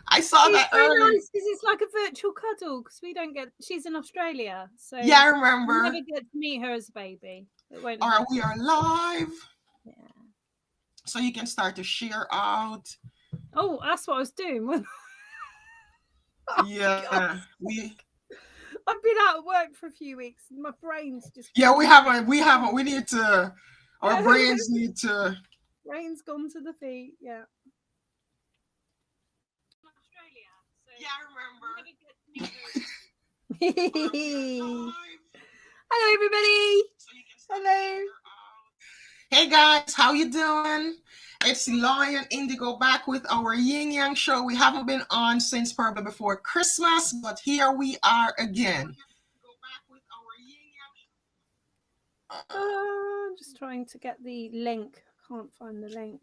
I saw that very earlier. nice because it's like a virtual cuddle because we don't get. She's in Australia, so Yeah, I you remember. never get to meet her as a baby. It won't All right, happen. we are live. Yeah. So you can start to share out. Oh, that's what I was doing. Yeah, I've been out of work for a few weeks. And my brain's just we haven't. We need to. Our brains need to. Brain's gone to the feet. Yeah. Australia. So Yeah, I remember. Hello, everybody. Hello. Hey guys, how you doing? It's Lion Indigo back with our Yin Yang show. We haven't been on since probably before Christmas, but here we are again. I'm just trying to get the link. Can't find the link.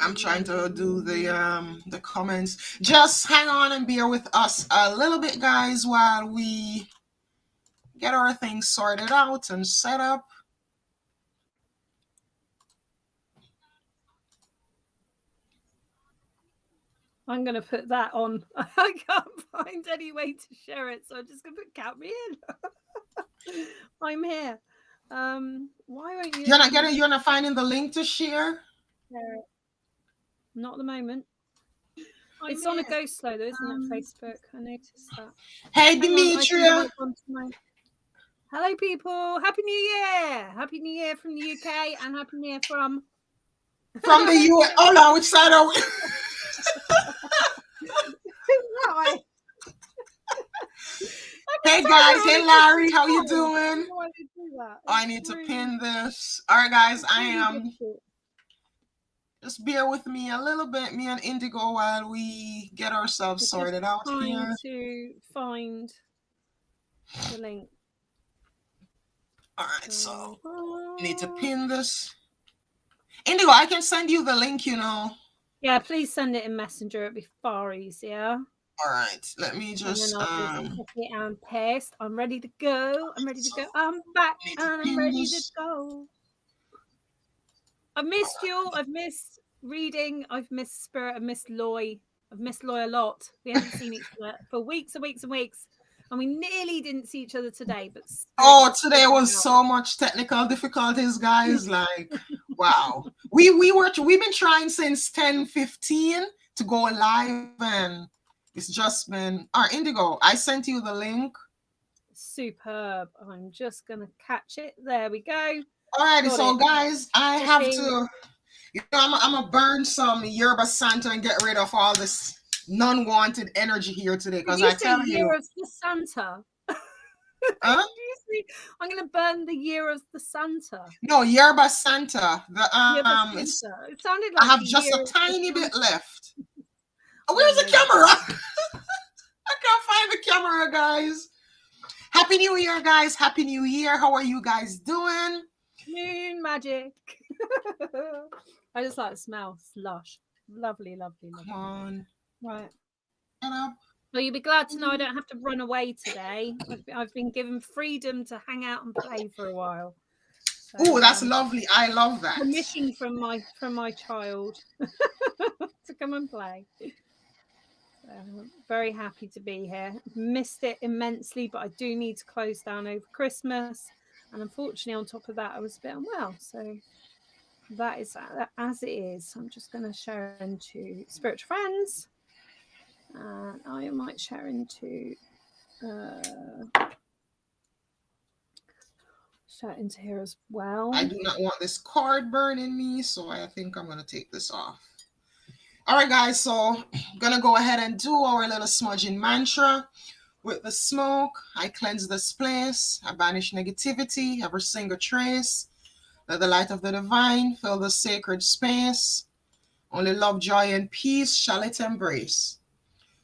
I'm trying to do the comments. Just hang on and bear with us a little bit, guys, while we get our things sorted out and set up. I'm going to put that on. I can't find any way to share it, so I'm just going to put count me in. I'm here. Why won't you? You're not finding the link to share? Not at the moment. It's on a go slow though, isn't it? Facebook. I noticed that. Hey, Demetria. Hello, people. Happy New Year! Happy New Year from the UK and Happy New Year from the US. Oh no, which side are we? Hey guys, hey Larry, how you doing? I need to pin this. All right, guys, I am. Just bear with me a little bit, me and Indigo, while we get ourselves sorted out here. To find the link. All right, so I need to pin this. Indigo, I can send you the link, you know. Yeah, please send it in Messenger. It'd be far easier. All right, let me just copy and paste. I'm ready to go. I'm back and I'm ready to go. I've missed you. I've missed reading. I've missed Spirit. I've missed Loy. I've missed Loy a lot. We haven't seen each other for weeks and weeks and weeks. And we nearly didn't see each other today, but today was so much technical difficulties, guys. Like, wow. We've been trying since 10:15 to go live, and it's just been Indigo. I sent you the link. Superb. I'm just gonna catch it. There we go. Alrighty, so guys, I have to. I'm gonna burn some Yerba Santa and get rid of all this non-wanted energy here today, because I tell you, Year of the Santa. Huh? I'm gonna burn the Year of the Santa. No, Yerba Santa. It sounded like I have just a tiny bit left. Where's the camera? I can't find the camera, guys. Happy New Year, guys. Happy New Year. How are you guys doing? Moon magic. I just like the smell. It's lush. Lovely, lovely, lovely. Come on. Right. Get up. Well, you'll be glad to know I don't have to run away today. I've been given freedom to hang out and play for a while. So, that's lovely. I love that. Permission from my child to come and play. So I'm very happy to be here. Missed it immensely, but I do need to close down over Christmas. And unfortunately, on top of that, I was a bit unwell. So that is as it is. I'm just going to share into Spiritual Friends. And I might share into here as well. I do not want this card burning me, so I think I'm going to take this off. All right, guys, so I'm going to go ahead and do our little smudging mantra. With the smoke, I cleanse this place. I banish negativity, every single trace. Let the light of the divine fill the sacred space. Only love, joy, and peace shall it embrace.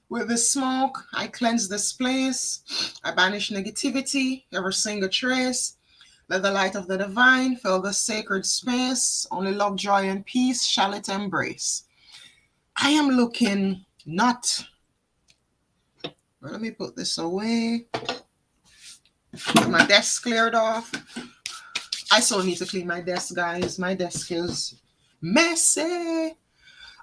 With the smoke, I cleanse this place. I banish negativity, every single trace. Let the light of the divine fill the sacred space. Only love, joy, and peace shall it embrace. I am looking not... Let me put this away. Get my desk cleared off. I still need to clean my desk, guys. My desk is messy.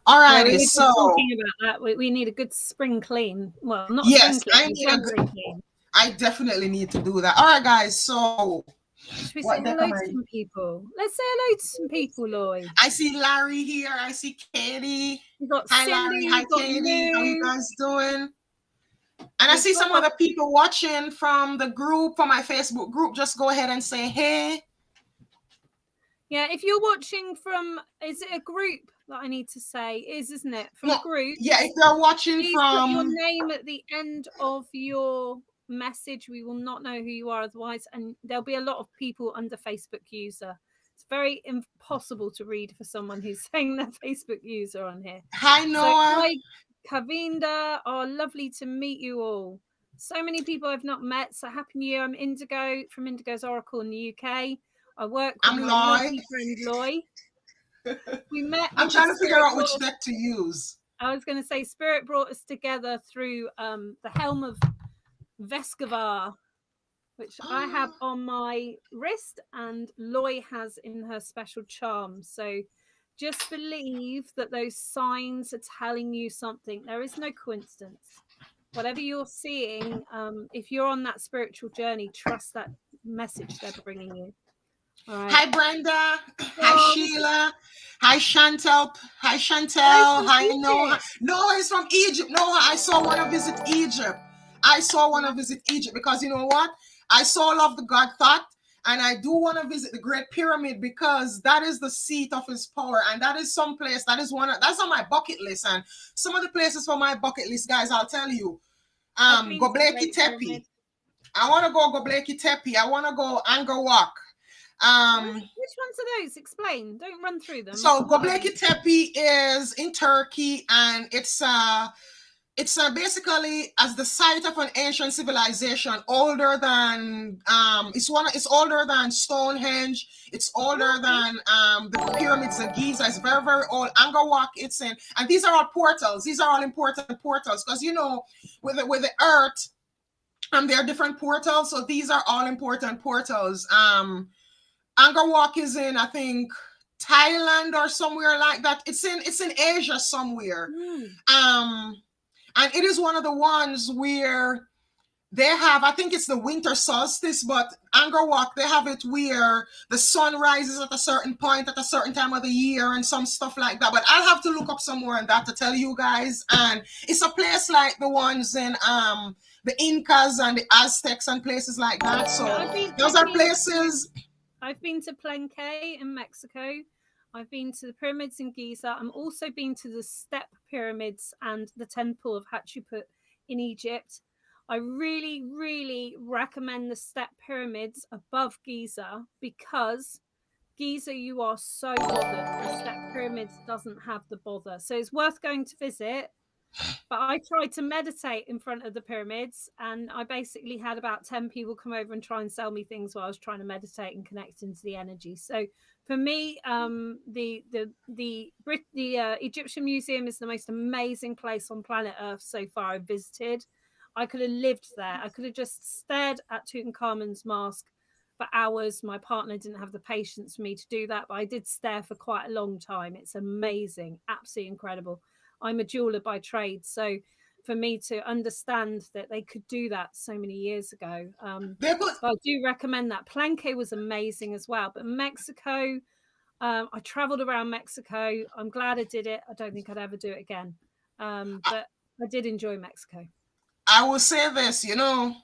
Yeah, we Alrighty, were so just talking about that. We need a good spring clean. Well, not a spring yes, clean, I a need a January good. clean. I definitely need to do that. All right, guys. So Should we say what deck hello am to I? some people? Let's say hello to some people, Lloyd. I see Larry here. I see Katie. We've got Hi, Cindy, Larry. Hi, we've got Katie. How you Lou, guys doing? And I we've see some got other people watching from the group, from my Facebook group. Just go ahead and say hey. yeah. If you're watching from, is it a group that I need to say? Isn't it from No, group? yeah, if they're watching Please put your from. name at the end of your message. We will not know who you are otherwise, and there'll be a lot of people under Facebook user. It's very impossible to read for someone who's saying their Facebook user on here. Hi, So, Noah. hi, Kavinda. Oh, lovely to meet you all. So many people I've not met. So, happy New Year. I'm Indigo from Indigo's Oracle in the UK. I work with I'm my Lloyd. lovely friend Loy. We met I'm because trying to figure out which deck to use. I was going to say Spirit brought us together through the helm of Vescavar, which I have on my wrist, and Loy has in her special charm. So just believe that those signs are telling you something. There is no coincidence. Whatever you're seeing, if you're on that spiritual journey, trust that message they're bringing you. All right. Hi, Brenda. Hi, Sheila. Hi, Chantel. Hi, Chantel. Hi, Noah. Noah is from Egypt. Noah, I saw want to visit Egypt. I saw want to visit Egypt because you know what? I so love the God thought, and I do want to visit the Great Pyramid because that is the seat of His power, and that is some place that is that's on my bucket list. And some of the places for my bucket list, guys, I'll tell you. Göbekli Tepe. I want to go Göbekli Tepe. I want to go Angkor Wat. Which ones are those? Explain. Don't run through them. So Göbekli Tepe is in Turkey, and it's basically as the site of an ancient civilization, older than it's older than Stonehenge. It's older than the pyramids of Giza. It's very, very old. Angkor Wat, it's in, and these are all portals. These are all important portals because you know with the Earth, there are different portals. So these are all important portals. Angkor Wat is in, I think, Thailand or somewhere like that. It's in Asia somewhere. And it is one of the ones where they have, I think it's the winter solstice, but Angkor Wat, they have it where the sun rises at a certain point at a certain time of the year and some stuff like that. But I'll have to look up some more on that to tell you guys. And it's a place like the ones in the Incas and the Aztecs and places like that. So those are places. I've been to Palenque in Mexico. I've been to the pyramids in Giza. I'm also been to the Step pyramids and the Temple of Hatshepsut in Egypt. I really, really recommend the Step pyramids above Giza because Giza, you are so bothered. The Step pyramids doesn't have the bother. So it's worth going to visit. But I tried to meditate in front of the pyramids, and I basically had about 10 people come over and try and sell me things while I was trying to meditate and connect into the energy. So for me, the Egyptian Museum is the most amazing place on planet Earth so far I've visited. I could have lived there. I could have just stared at Tutankhamun's mask for hours. My partner didn't have the patience for me to do that, but I did stare for quite a long time. It's amazing, absolutely incredible. I'm a jeweler by trade, so for me to understand that they could do that so many years ago, I do recommend that. Palenque was amazing as well, but Mexico, I traveled around Mexico. I'm glad I did it. I don't think I'd ever do it again, but I did enjoy Mexico. I will say this, you know,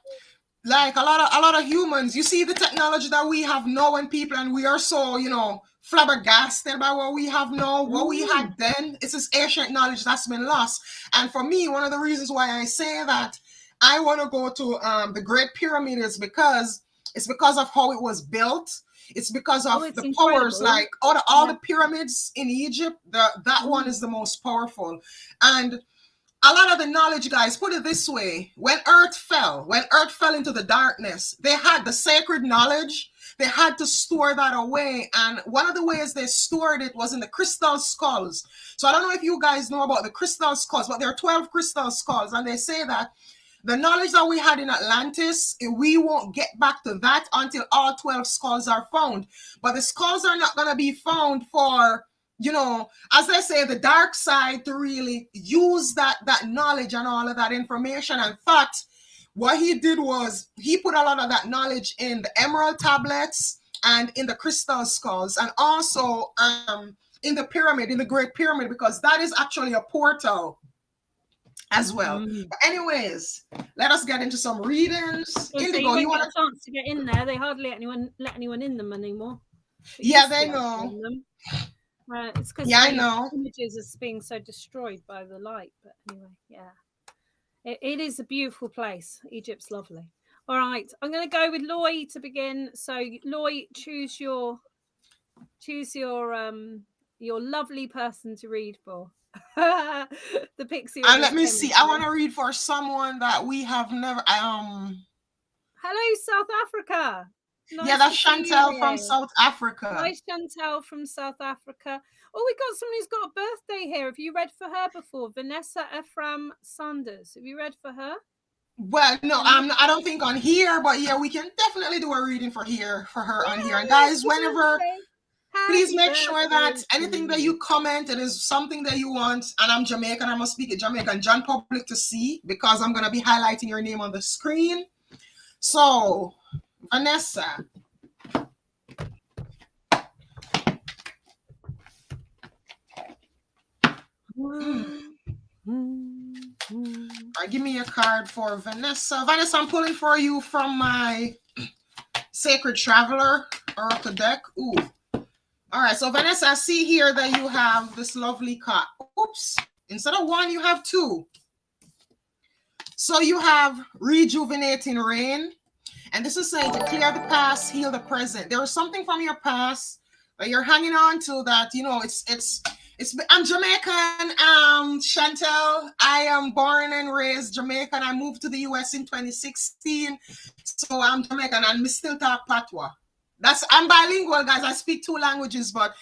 like a lot of humans, you see the technology that we have now and people, and we are so, you know, flabbergasted by what we have now. What we had then, it's this ancient knowledge that's been lost. And for me, one of the reasons why I say that I want to go to the Great Pyramid is because it's because of how it was built. It's because of the incredible. powers, like all the pyramids in Egypt. That one is the most powerful. And a lot of the knowledge, guys, put it this way: when Earth fell into the darkness, they had the sacred knowledge. They had to store that away. And one of the ways they stored it was in the crystal skulls. So I don't know if you guys know about the crystal skulls, but there are 12 crystal skulls. And they say that the knowledge that we had in Atlantis, we won't get back to that until all 12 skulls are found. But the skulls are not going to be found for you know, as they say, the dark side to really use that knowledge and all of that information. In fact, what he did was he put a lot of that knowledge in the emerald tablets and in the crystal skulls, and also in the pyramid, in the Great Pyramid, because that is actually a portal as well. But anyways, let us get into some readings. Well, Indigo, so you you won't want get a chance to get in there. They hardly let anyone in them anymore. Yeah, they know. It's because Yeah, I the know. images are being so destroyed by the light. But anyway, yeah, it is a beautiful place. Egypt's lovely. All right, I'm going to go with Loy to begin. So Loy, choose your lovely person to read for. The pixie. And let me see. I want to read for someone that we have never. Hello, South Africa. Nice Yeah, that's Chantel from South Africa. Nice Chantel from South Africa. Oh, we got someone who's got a birthday here. Have you read for her before? Vanessa Ephraim Sanders. Have you read for her? Well, no, I don't think on here, but yeah, we can definitely do a reading for her on here. And guys, whenever, please make sure that anything that you comment, it is something that you want. And I'm Jamaican, I must speak it Jamaican, John Public to see, because I'm going to be highlighting your name on the screen. So, Vanessa. All right, give me a card for Vanessa. Vanessa, I'm pulling for you from my Sacred Traveler Oracle deck. Ooh. All right, so Vanessa, I see here that you have this lovely card. Oops. Instead of one, you have two. So you have Rejuvenating Rain. And this is saying to clear the past, heal the present. There is something from your past that you're hanging on to that, you know, I'm Jamaican, Chantel. I am born and raised Jamaican. I moved to the US in 2016. So I'm Jamaican and we still talk Patois. I'm bilingual, guys. I speak two languages, but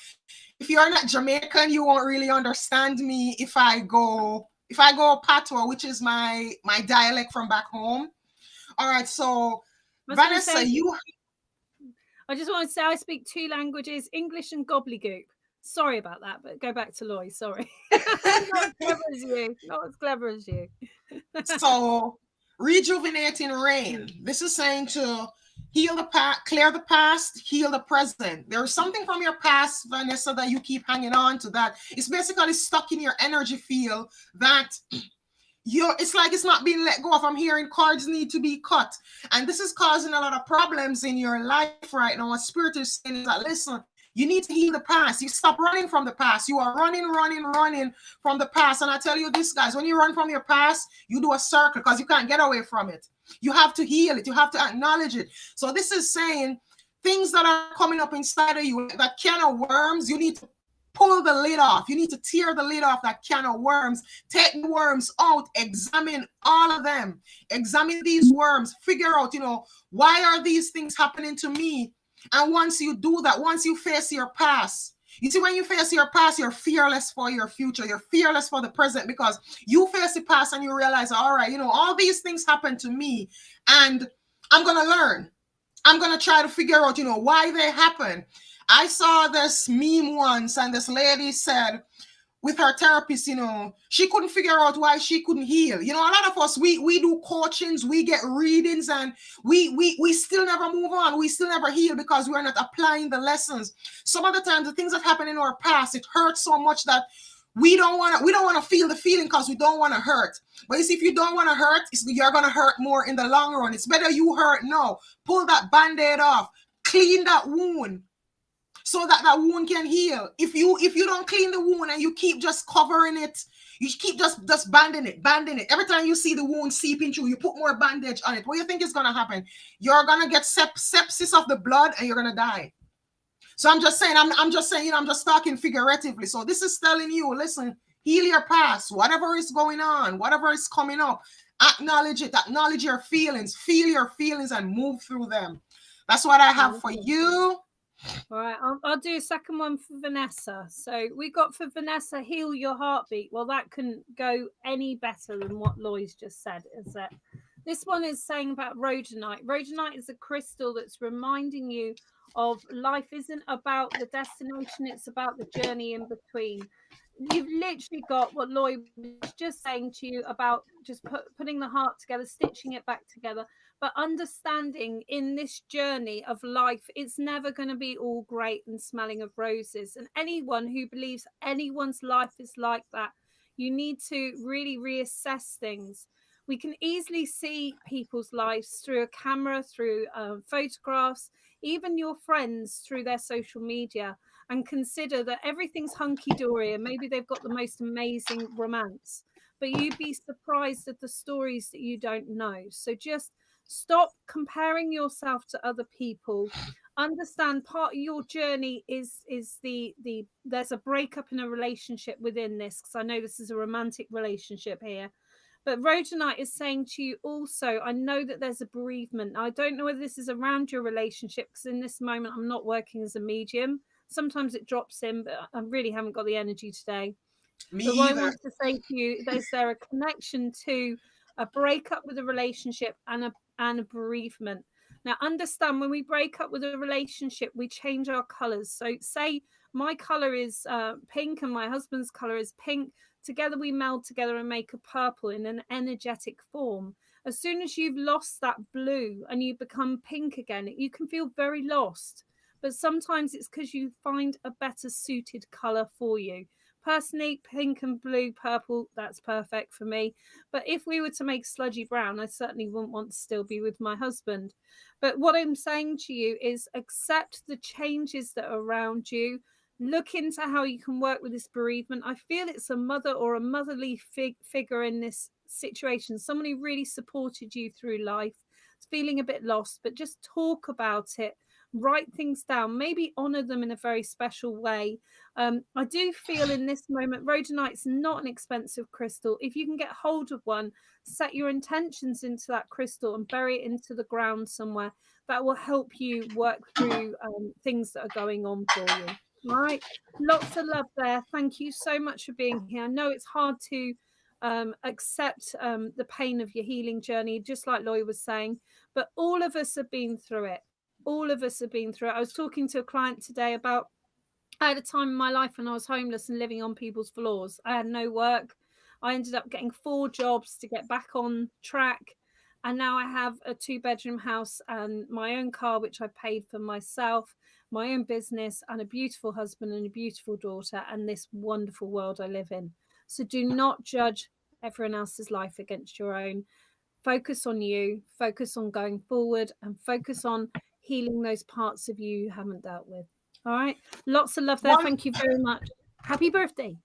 if you're not Jamaican, you won't really understand me if I go Patois, which is my dialect from back home. All right, so Vanessa, I just want to say I speak two languages, English and gobbledygook. Sorry about that, but go back to Loy. Sorry. Not as clever as you. So, Rejuvenating Rain. This is saying to heal the past, clear the past, heal the present. There's something from your past, Vanessa, that you keep hanging on to that it's basically stuck in your energy field that it's like it's not being let go of. I'm hearing cards need to be cut. And this is causing a lot of problems in your life right now. What Spirit is saying is that, listen, you need to heal the past. You stop running from the past. You are running from the past. And I tell you this, guys, when you run from your past, you do a circle because you can't get away from it. You have to heal it. You have to acknowledge it. So this is saying things that are coming up inside of you, that can of worms, you need to pull the lid off. You need to tear the lid off that can of worms. Take the worms out. Examine all of them. Examine these worms. Figure out, why are these things happening to me? And once you do that, once you face your past, you see, when you face your past, you're fearless for your future. You're fearless for the present because you face the past and you realize, all right, all these things happen to me and I'm going to learn. I'm going to try to figure out, why they happen. I saw this meme once and this lady said with her therapist, she couldn't figure out why she couldn't heal. A lot of us, we do coachings, we get readings and we still never move on. We still never heal because we're not applying the lessons. Some of the times the things that happen in our past, it hurts so much that we don't want to feel the feeling because we don't want to hurt. But you see, if you don't want to hurt, you're going to hurt more in the long run. It's better you hurt now. Pull that Band-Aid off. Clean that wound so that wound can heal. If you don't clean the wound and you keep just covering it, you keep just banding it. Every time you see the wound seeping through, you put more bandage on it. What do you think is going to happen? You're going to get sepsis of the blood and you're going to die. So I'm just saying, I'm just talking figuratively. So this is telling you, listen, heal your past, whatever is going on, whatever is coming up, acknowledge it, acknowledge your feelings, feel your feelings and move through them. That's what I have for you. All right, I'll do a second one for Vanessa. So we got for Vanessa, heal your heartbeat. Well, that couldn't go any better than what Loy's just said, is it? This one is saying about rhodonite. Rhodonite is a crystal that's reminding you of life isn't about the destination, it's about the journey in between. You've literally got what Lloyd was just saying to you about just putting the heart together, stitching it back together, but understanding in this journey of life, it's never going to be all great and smelling of roses. And anyone who believes anyone's life is like that, you need to really reassess things. We can easily see people's lives through a camera, through photographs, even your friends through their social media, and consider that everything's hunky dory and maybe they've got the most amazing romance, but you'd be surprised at the stories that you don't know. So just stop comparing yourself to other people. Understand part of your journey is the there's a breakup in a relationship within this, because I know this is a romantic relationship here. But Rhodonite is saying to you also, I know that there's a bereavement. I don't know whether this is around your relationship, because in this moment I'm not working as a medium. Sometimes it drops in, but I really haven't got the energy today. Me But what I either. want to say to you is there a connection to a breakup with a relationship and a bereavement. Now, understand, when we break up with a relationship, we change our colors. So, say my color is pink and my husband's color is pink. Together, we meld together and make a purple in an energetic form. As soon as you've lost that blue and you become pink again, you can feel very lost. But sometimes it's because you find a better suited color for you. Personally, pink and blue, purple, that's perfect for me. But if we were to make sludgy brown, I certainly wouldn't want to still be with my husband. But what I'm saying to you is accept the changes that are around you. Look into how you can work with this bereavement. I feel it's a mother or a motherly figure in this situation, someone who really supported you through life. It's feeling a bit lost, but just talk about it. Write things down, maybe honor them in a very special way. I do feel in this moment, rhodonite's not an expensive crystal. If you can get hold of one, set your intentions into that crystal and bury it into the ground somewhere. That will help you work through things that are going on for you. All right. Lots of love there. Thank you so much for being here. I know it's hard to accept the pain of your healing journey, just like Loy was saying, but all of us have been through it. All of us have been through it. I was talking to a client today about, I had a time in my life when I was homeless and living on people's floors. I had no work. I ended up getting 4 jobs to get back on track. And now I have a 2-bedroom house and my own car, which I paid for myself, my own business, and a beautiful husband and a beautiful daughter, and this wonderful world I live in. So do not judge everyone else's life against your own. Focus on you, focus on going forward, and focus on healing those parts of you haven't dealt with. All right. Lots of love there. One Thank you very much. Happy birthday.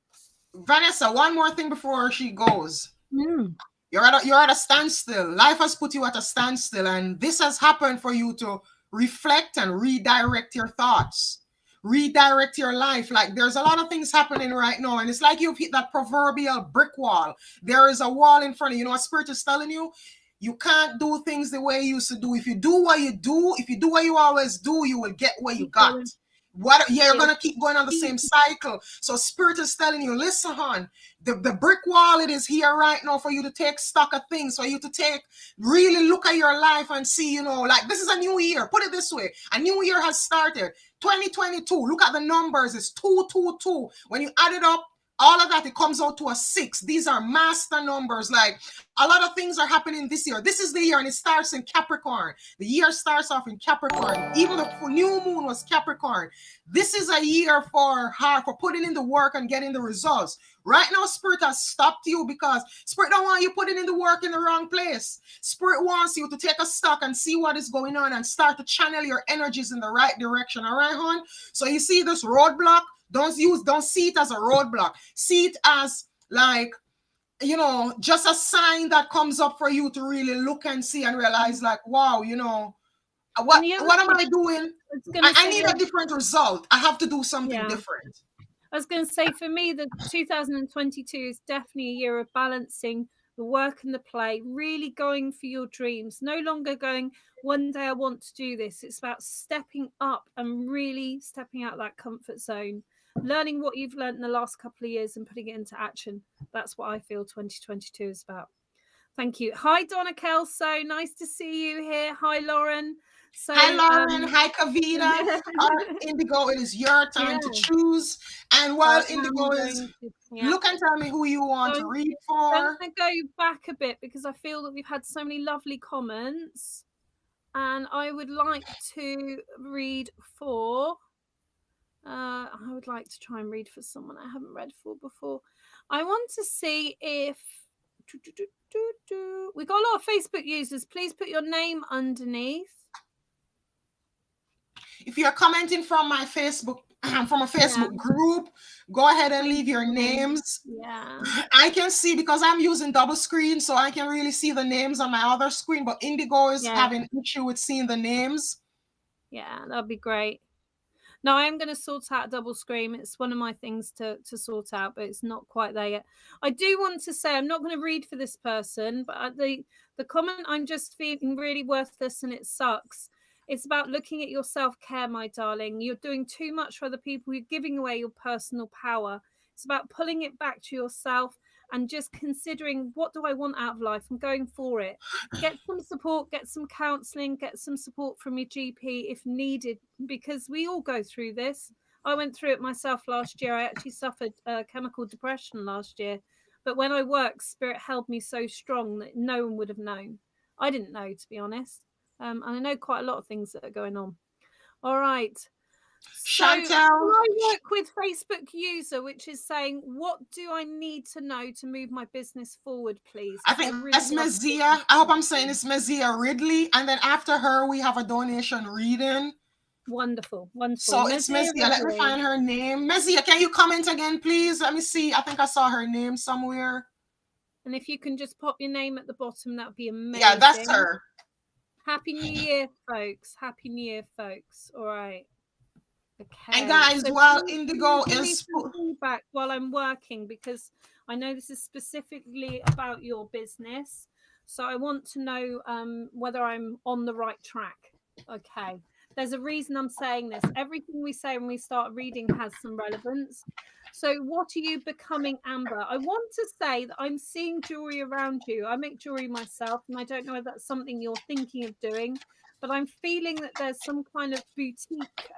Vanessa, one more thing before she goes. Mm. You're at a standstill. Life has put you at a standstill, and this has happened for you to reflect and redirect your thoughts, redirect your life. Like there's a lot of things happening right now, and it's like you've hit that proverbial brick wall. There is a wall in front of you. You know what spirit is telling you? You can't do things the way you used to do. If you do what you do, if you do what you always do, you will get what you Keep got. going. What? Yeah, you're It'll gonna keep going on the keep same cycle. So spirit is telling you, listen, hon, the brick wall, it is here right now for you to take stock of things, for you to really look at your life and see, like this is a new year. Put it this way, a new year has started. 2022. Look at the numbers. It's 222. When you add it up, all of that, it comes out to a 6. These are master numbers. Like a lot of things are happening this year. This is the year, and it starts in Capricorn. The year starts off in Capricorn. Even the new moon was Capricorn. This is a year for putting in the work and getting the results. Right now, Spirit has stopped you because Spirit don't want you putting in the work in the wrong place. Spirit wants you to take a stock and see what is going on and start to channel your energies in the right direction. All right, hon? So you see this roadblock? Don't see it as a roadblock. See it as like, just a sign that comes up for you to really look and see and realize like, wow, what am I doing? I need a different result. I have to do something different. I was going to say, for me, the 2022 is definitely a year of balancing the work and the play, really going for your dreams, no longer going, one day I want to do this. It's about stepping up and really stepping out of that comfort zone, learning what you've learned in the last couple of years and putting it into action. That's what I feel 2022 is about. Thank you. Hi, Donna Kelso. Nice to see you here. Hi, Lauren. So Hi, Lauren. Hi, Kavita. Indigo, it is your yeah, time to choose. And I while am Indigo is, going to, yeah. look and tell me who you So want to I'm read for. going to go back a bit because I feel that we've had so many lovely comments, and I would like to read for. I would like to try and read for someone I haven't read for before. I want to see if we got a lot of Facebook users. Please put your name underneath. If you're commenting from my Facebook, from a Facebook group, go ahead and leave your names. Yeah. I can see because I'm using double screen, so I can really see the names on my other screen. But Indigo is having issue with seeing the names. Yeah, that'd be great. No, I am going to sort out double screen. It's one of my things to sort out, but it's not quite there yet. I do want to say I'm not going to read for this person, but the comment, I'm just feeling really worthless and it sucks. It's about looking at your self-care, my darling. You're doing too much for other people. You're giving away your personal power. It's about pulling it back to yourself and just considering, what do I want out of life and going for it. Get some support, get some counselling, get some support from your GP if needed, because we all go through this. I went through it myself last year. I actually suffered chemical depression last year. But when I worked, Spirit held me so strong that no one would have known. I didn't know, to be honest. And I know quite a lot of things that are going on. All right. So Chantel, I work with Facebook user, which is saying, what do I need to know to move my business forward, please? I think really that's Mezia. I hope I'm saying it's Mezia Ridley. And then after her, we have a donation reading. Wonderful, wonderful. So it's Mezia. Let me find her name. Mezia, can you comment again, please? Let me see. I think I saw her name somewhere. And if you can just pop your name at the bottom, that would be amazing. Yeah, that's her. Happy New Year, folks. Happy New Year, folks. All right. Okay. And guys, so while Indigo is feedback while I'm working, because I know this is specifically about your business. So I want to know whether I'm on the right track. Okay. There's a reason I'm saying this. Everything we say when we start reading has some relevance. So what are you becoming, Amber? I want to say that I'm seeing jewelry around you. I make jewelry myself, and I don't know if that's something you're thinking of doing, but I'm feeling that there's some kind of boutique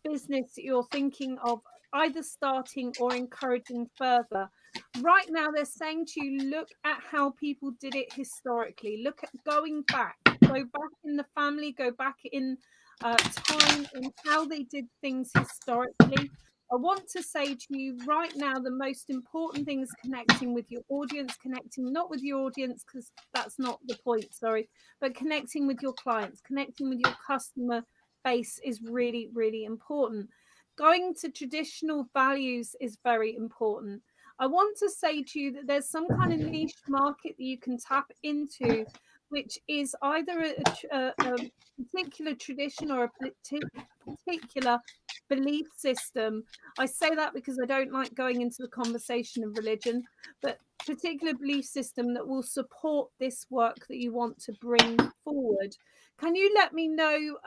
business that you're thinking of either starting or encouraging further. Right now, they're saying to you, look at how people did it historically. Look at going back. Go back in the family. Go back in time and how they did things historically. I want to say to you right now, the most important thing is connecting with your audience, connecting not with your audience, because that's not the point, sorry, but connecting with your clients, connecting with your customer base is really, really important. Going to traditional values is very important. I want to say to you that there's some kind of niche market that you can tap into, which is either a particular tradition or a particular belief system. I say that because I don't like going into the conversation of religion, but particular belief system that will support this work that you want to bring forward. Can you let me know,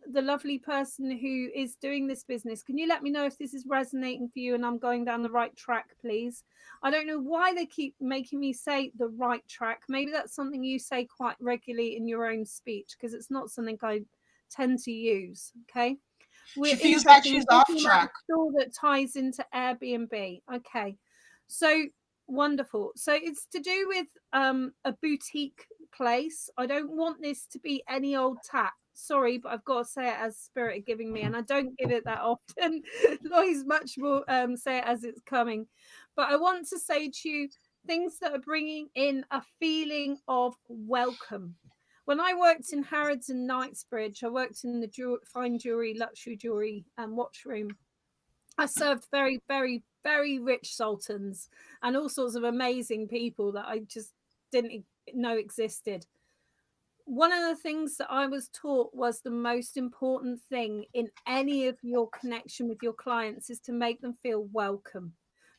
the lovely person who is doing this business, can you let me know if this is resonating for you and I'm going down the right track, please? I don't know why they keep making me say the right track. Maybe that's something you say quite regularly in your own speech, because it's not something I tend to use. Okay. She feels like she's off track. Store that ties into Airbnb. Okay. So wonderful. So it's to do with a boutique place. I don't want this to be any old tap. Sorry, but I've got to say it as Spirit are giving me, and I don't give it that often. Lois much more say it as it's coming. But I want to say to you things that are bringing in a feeling of welcome. When I worked in Harrods and Knightsbridge, I worked in the fine jewelry, luxury jewelry and watch room. I served very, very, very rich sultans and all sorts of amazing people that I just didn't know existed. One of the things that I was taught was the most important thing in any of your connection with your clients is to make them feel welcome,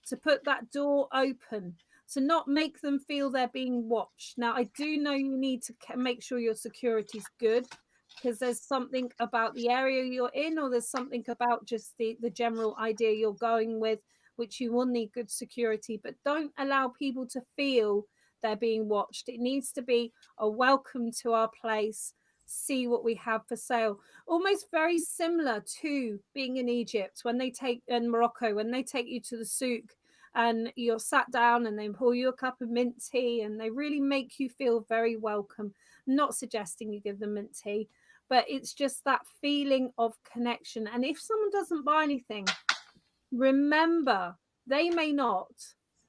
to put that door open, to not make them feel they're being watched. Now, I do know you need to make sure your security is good, because there's something about the area you're in, or there's something about just the general idea you're going with, which you will need good security, but don't allow people to feel they're being watched. It needs to be a welcome to our place. see what we have for sale. Almost very similar to being in Egypt when they take, in Morocco, when they take you to the souk and you're sat down and they pour you a cup of mint tea and they really make you feel very welcome. Not suggesting you give them mint tea, but it's just that feeling of connection. And if someone doesn't buy anything, remember, they may not,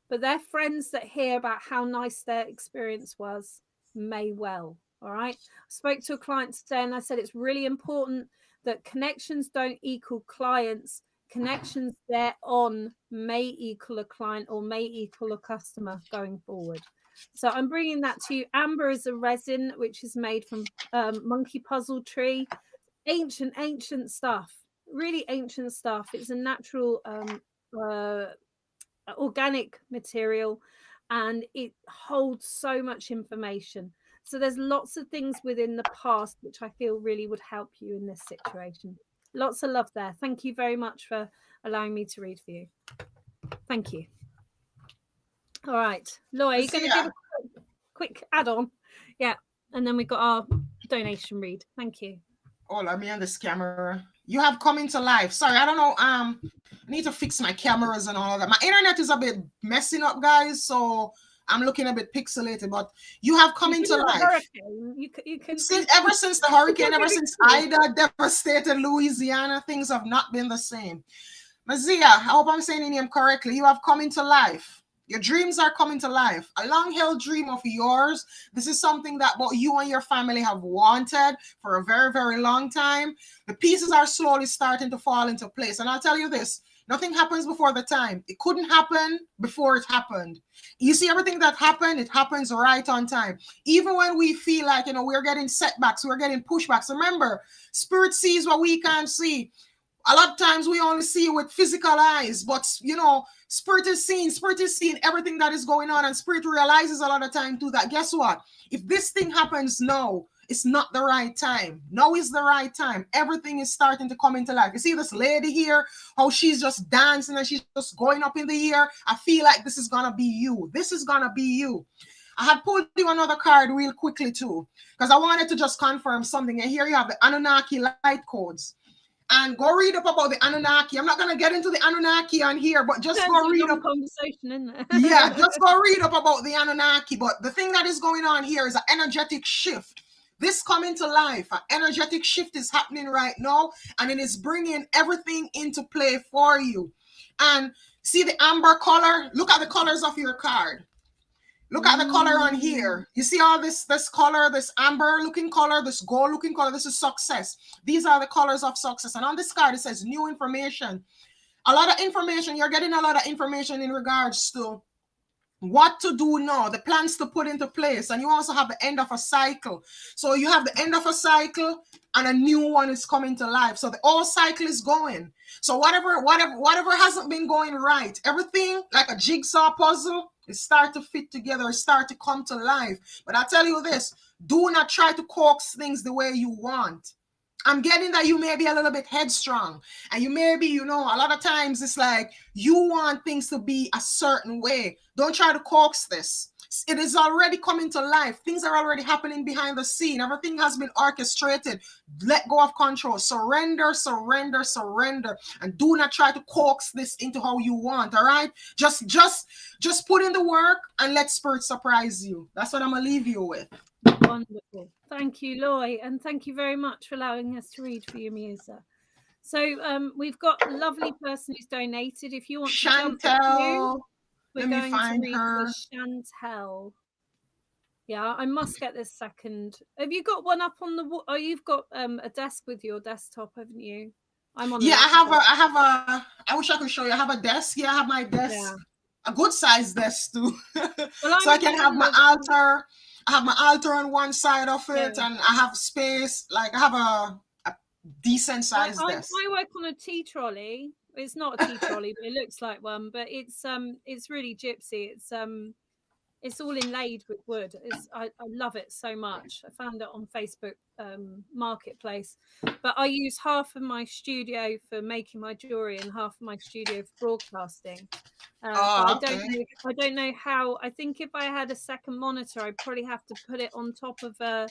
but their friends that hear about how nice their experience was may well. All right. I spoke to a client today and I said it's really important that connections don't equal clients. Connections thereon may equal a client or may equal a customer going forward. So I'm bringing that to you. Amber is a resin which is made from monkey puzzle tree. Ancient stuff, really ancient stuff. It's a natural organic material, and it holds so much information. So there's lots of things within the past which I feel really would help you in this situation. Lots of love there. Thank you very much for allowing me to read for you. Thank you. All right, Laura, you're going to give a quick add-on? Yeah, and then we've got our donation read. Thank you. Oh, let me on this camera. You have come into life. Sorry, I don't know. I need to fix my cameras and all of that. My internet is a bit messing up, guys, so I'm looking a bit pixelated. But you have come into life. Hurricane. You can ever since the hurricane, ever since Ida devastated Louisiana, things have not been the same. Mazia, I hope I'm saying your name correctly. You have come into life. Your dreams are coming to life. A long-held dream of yours. This is something that both you and your family have wanted for a very, very long time. The pieces are slowly starting to fall into place. And I'll tell you this, nothing happens before the time. It couldn't happen before it happened. You see, everything that happened, it happens right on time. Even when we feel like, we're getting setbacks, we're getting pushbacks. Remember, spirit sees what we can't see. A lot of times we only see with physical eyes, but spirit is seeing everything that is going on, and spirit realizes a lot of time too that guess what? If this thing happens now, it's not the right time. Now is the right time. Everything is starting to come into life. You see this lady here, how she's just dancing and she's just going up in the air. I feel like this is gonna be you. This is gonna be you. I had pulled you another card real quickly too, because I wanted to just confirm something. And here you have the Anunnaki light codes. And go read up about the Anunnaki. I'm not going to get into the Anunnaki on here, but just go read up. Conversation, isn't it? Yeah, just go read up about the Anunnaki. But the thing that is going on here is an energetic shift. This coming to life, an energetic shift is happening right now, and it is bringing everything into play for you. And see the amber color? Look at the colors of your card. Look at the color on here. You see all this color, this amber looking color, this gold looking color. This is success. These are the colors of success. And on this card, it says new information. A lot of information. You're getting a lot of information in regards to what to do now, the plans to put into place. And you also have the end of a cycle. So you have the end of a cycle and a new one is coming to life. So the old cycle is going. So whatever hasn't been going right, everything like a jigsaw puzzle, it start to fit together, it start to come to life. But I tell you this, do not try to coax things the way you want. I'm getting that you may be a little bit headstrong, and you may be, a lot of times it's like you want things to be a certain way. Don't try to coax this. It is already coming to life. Things are already happening behind the scene. Everything has been orchestrated. Let go of control. Surrender, surrender, surrender. And do not try to coax this into how you want, all right? Just put in the work and let spirit surprise you. That's what I'm going to leave you with. Wonderful. Thank you, Loy. And thank you very much for allowing us to read for you, Musa. So we've got a lovely person who's donated. If you want to jump in, we're going to read for Chantel. Yeah, I must get this second. Have you got one up on the wall? Oh, you've got a desk with your desktop, haven't you? I'm on. Yeah, I wish I could show you. I have a desk. Yeah, I have my desk. Yeah. A good size desk too. Well, so I can have my altar. I have my altar on one side of it, and I have space. Like I have a decent size desk. I work on a tea trolley. It's not a tea trolley, but it looks like one. But it's really gypsy. It's all inlaid with wood. I love it so much. I found it on Facebook Marketplace. But I use half of my studio for making my jewelry and half of my studio for broadcasting. I don't know how. I think if I had a second monitor, I'd probably have to put it on top of a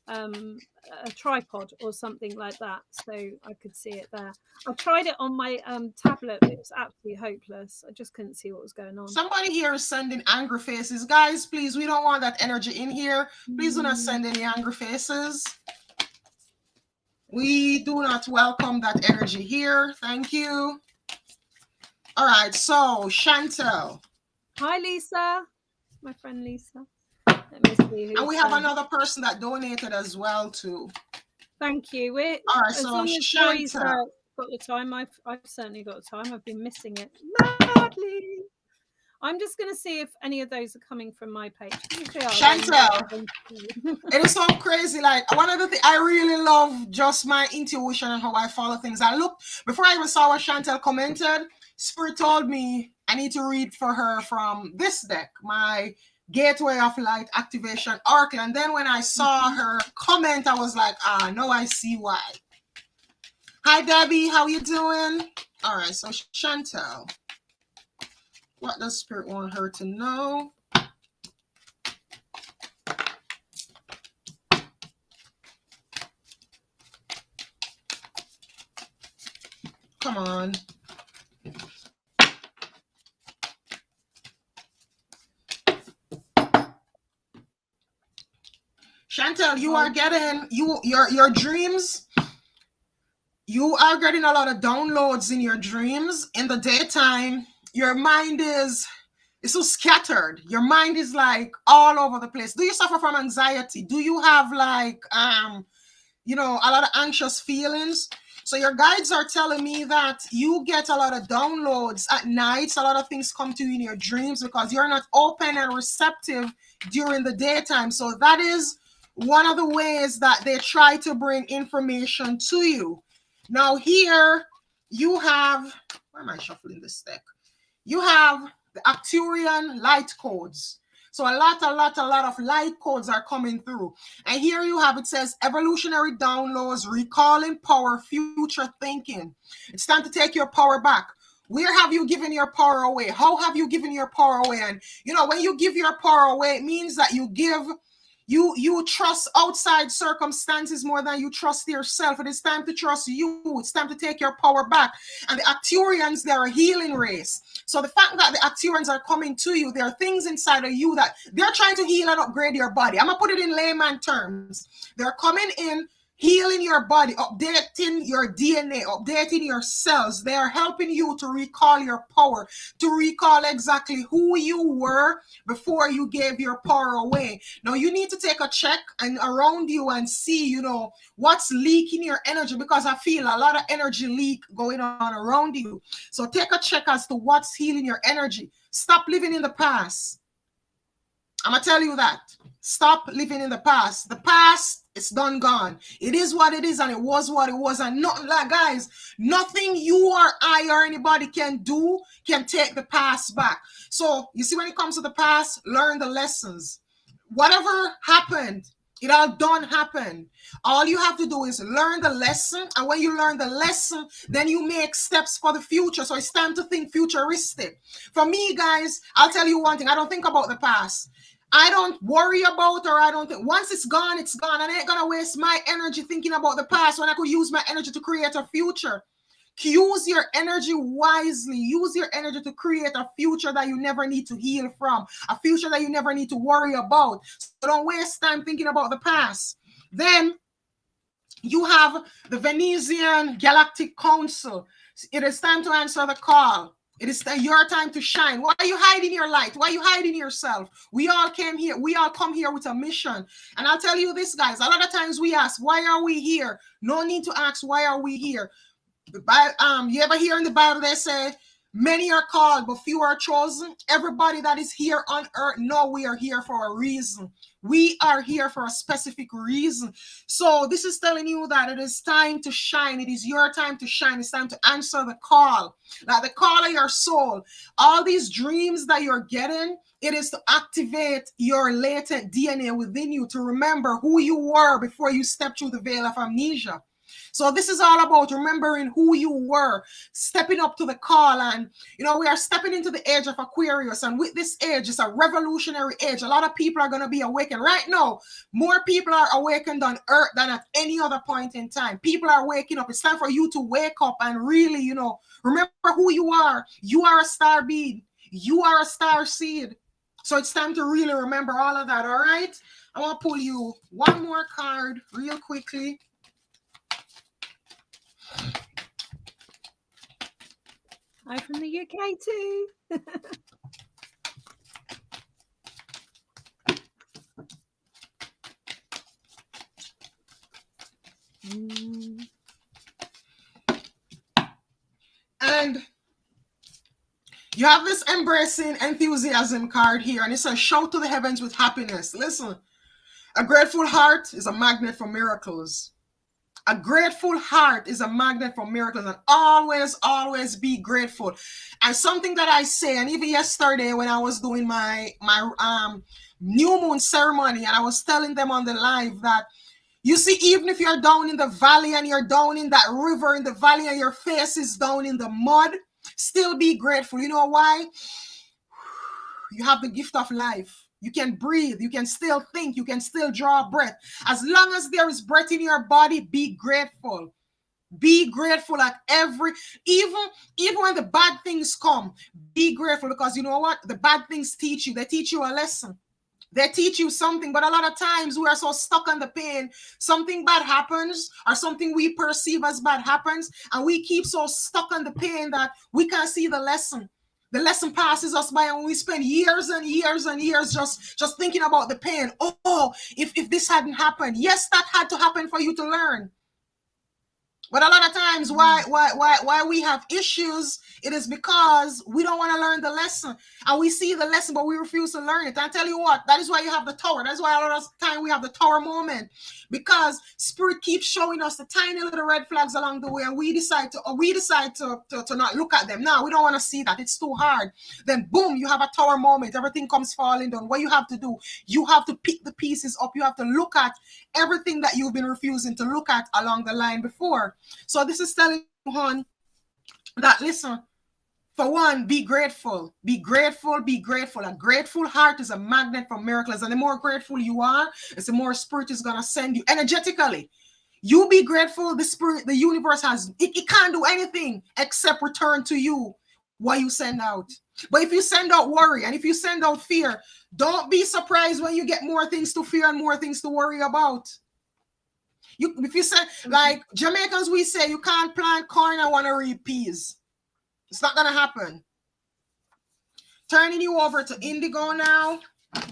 a tripod or something like that, so I could see it there. I tried it on my tablet, but it was absolutely hopeless. I just couldn't see what was going on. Somebody here is sending angry faces. Guys, please, we don't want that energy in here. Please do not send any angry faces. We do not welcome that energy here. Thank you. All right, so Chantel. Hi, Lisa. My friend Lisa. Let me see who's and we have another person that donated as well too. Thank you. All right, so Chantel. Got the time. I've certainly got the time. I've been missing it madly. I'm just going to see if any of those are coming from my page. Chantel, it is so crazy. Like, one of the things I really love, just my intuition and how I follow things. I looked before I even saw what Chantel commented. Spirit told me I need to read for her from this deck, my Gateway of Light Activation Oracle. And then when I saw her comment, I was like, now I see why. Hi, Debbie. How you doing? All right, so Chantel, what does Spirit want her to know? Come on. Chantel, you are getting your dreams. You are getting a lot of downloads in your dreams. In the daytime, your mind is so scattered. Your mind is like all over the place. Do you suffer from anxiety? Do you have like a lot of anxious feelings? So your guides are telling me that you get a lot of downloads at night. A lot of things come to you in your dreams because you're not open and receptive during the daytime. So that is one of the ways that they try to bring information to you. Now here you have, why am I shuffling this deck? You have the Arcturian light codes. So a lot of light codes are coming through. And here you have, it says evolutionary downloads, recalling power, future thinking. It's time to take your power back. Where have you given your power away? How have you given your power away? And when you give your power away, it means that you trust outside circumstances more than you trust yourself. It is time to trust you. It's time to take your power back. And the Arcturians, they're a healing race. So the fact that the Arcturians are coming to you, there are things inside of you that they're trying to heal and upgrade your body. I'm going to put it in layman terms. They're coming in, healing your body, updating your DNA, updating your cells. They are helping you to recall your power, to recall exactly who you were before you gave your power away. Now you need to take a check and around you and see, what's leaking your energy, because I feel a lot of energy leak going on around you. So take a check as to what's healing your energy. Stop living in the past. I'm going to tell you that. Stop living in the past. The past is done, gone. It is what it is, and it was what it was. And guys, nothing you or I or anybody can do can take the past back. So you see, when it comes to the past, learn the lessons. Whatever happened, it all done happened. All you have to do is learn the lesson. And when you learn the lesson, then you make steps for the future. So it's time to think futuristic. For me, guys, I'll tell you one thing. I don't think about the past. I don't worry about, or I don't think, once it's gone, it's gone. And I ain't gonna waste my energy thinking about the past when I could use my energy to create a future. Use your energy wisely. Use your energy to create a future that you never need to heal from, a future that you never need to worry about. So don't waste time thinking about the past. Then you have the Venusian Galactic Council. It is time to answer the call. It is your time to shine. Why are you hiding your light? Why are you hiding yourself? We all came here. We all come here with a mission. And I'll tell you this, guys. A lot of times we ask, why are we here? No need to ask, why are we here? You ever hear in the Bible they say, many are called, but few are chosen? Everybody that is here on earth, no, we are here for a reason. We are here for a specific reason. So this is telling you that it is time to shine. It is your time to shine. It's time to answer the call. Like the call of your soul. All these dreams that you're getting, it is to activate your latent DNA within you, to remember who you were before you stepped through the veil of amnesia. So this is all about remembering who you were, stepping up to the call. And we are stepping into the age of Aquarius, and with this age, it's a revolutionary age. A lot of people are going to be awakened right now. More people are awakened on earth than at any other point in time. People are waking up. It's time for you to wake up and really, remember who you are. You are a star bead. You are a star seed. So it's time to really remember all of that. All right, I want to pull you one more card real quickly. I'm from the UK too. And you have this embracing enthusiasm card here, and it says, shout to the heavens with happiness. Listen, a grateful heart is a magnet for miracles. A grateful heart is a magnet for miracles, and always, always be grateful. And something that I say, and even yesterday when I was doing my new moon ceremony, and I was telling them on the live that, you see, even if you're down in the valley and you're down in that river in the valley and your face is down in the mud, still be grateful. You know why? You have the gift of life. You can breathe. You can still think. You can still draw breath. As long as there is breath in your body, be grateful. Be grateful at even when the bad things come, be grateful, because you know what? The bad things teach you. They teach you a lesson. They teach you something, but a lot of times we are so stuck on the pain. Something bad happens, or something we perceive as bad happens, and we keep so stuck on the pain that we can't see the lesson. The lesson passes us by, and we spend years and years and years just thinking about the pain. Oh, if this hadn't happened. Yes, that had to happen for you to learn. But a lot of times why we have issues, it is because we don't want to learn the lesson. And we see the lesson, but we refuse to learn it. And I tell you what, that is why you have the tower. That's why a lot of time we have the tower moment. Because Spirit keeps showing us the tiny little red flags along the way, and we decide to not look at them. No, we don't want to see that. It's too hard. Then boom, you have a tower moment. Everything comes falling down. What you have to do, you have to pick the pieces up. You have to look at everything that you've been refusing to look at along the line before. So this is telling you, hon, that listen, for one, be grateful. Be grateful, be grateful. A grateful heart is a magnet for miracles. And the more grateful you are, it's the more Spirit is going to send you energetically. You be grateful, the Spirit, the universe it can't do anything except return to you what you send out. But if you send out worry and if you send out fear, don't be surprised when you get more things to fear and more things to worry about. If you say, like Jamaicans, we say you can't plant corn and want to reap peas. It's not going to happen. Turning you over to Indigo now.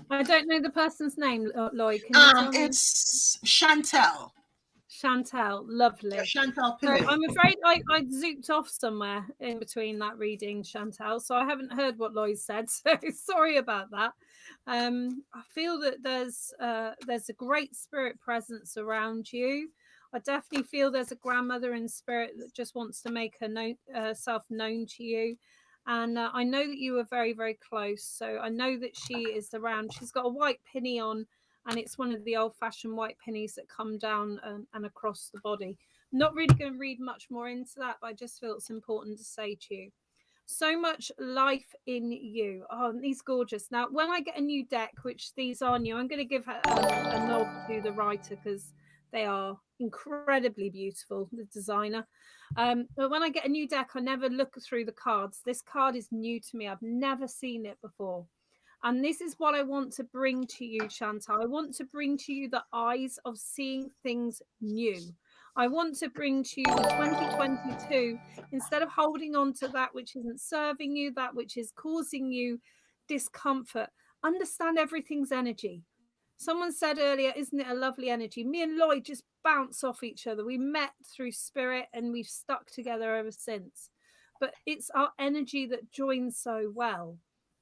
I don't know the person's name, Lloyd. It's Chantel. Chantel, lovely. Chantel So I'm afraid I zooped off somewhere in between that reading, Chantel. So I haven't heard what Lloyd said. So sorry about that. I feel that there's a great spirit presence around you. I definitely feel there's a grandmother in spirit that just wants to make herself known to you. And I know that you are very, very close. So I know that she is around. She's got a white pinny on, and it's one of the old-fashioned white pennies that come down and across the body. I'm not really going to read much more into that, but I just feel it's important to say to you. So much life in you. Oh, he's gorgeous. Now, when I get a new deck, which these are new, I'm going to give a nod to the writer because they are incredibly beautiful, the designer. But when I get a new deck, I never look through the cards. This card is new to me. I've never seen it before. And this is what I want to bring to you, Chantal. I want to bring to you the eyes of seeing things new. I want to bring to you the 2022, instead of holding on to that which isn't serving you, that which is causing you discomfort. Understand everything's energy. Someone said earlier, isn't it a lovely energy? Me and Lloyd just bounce off each other. We met through spirit and we've stuck together ever since. But it's our energy that joins so well.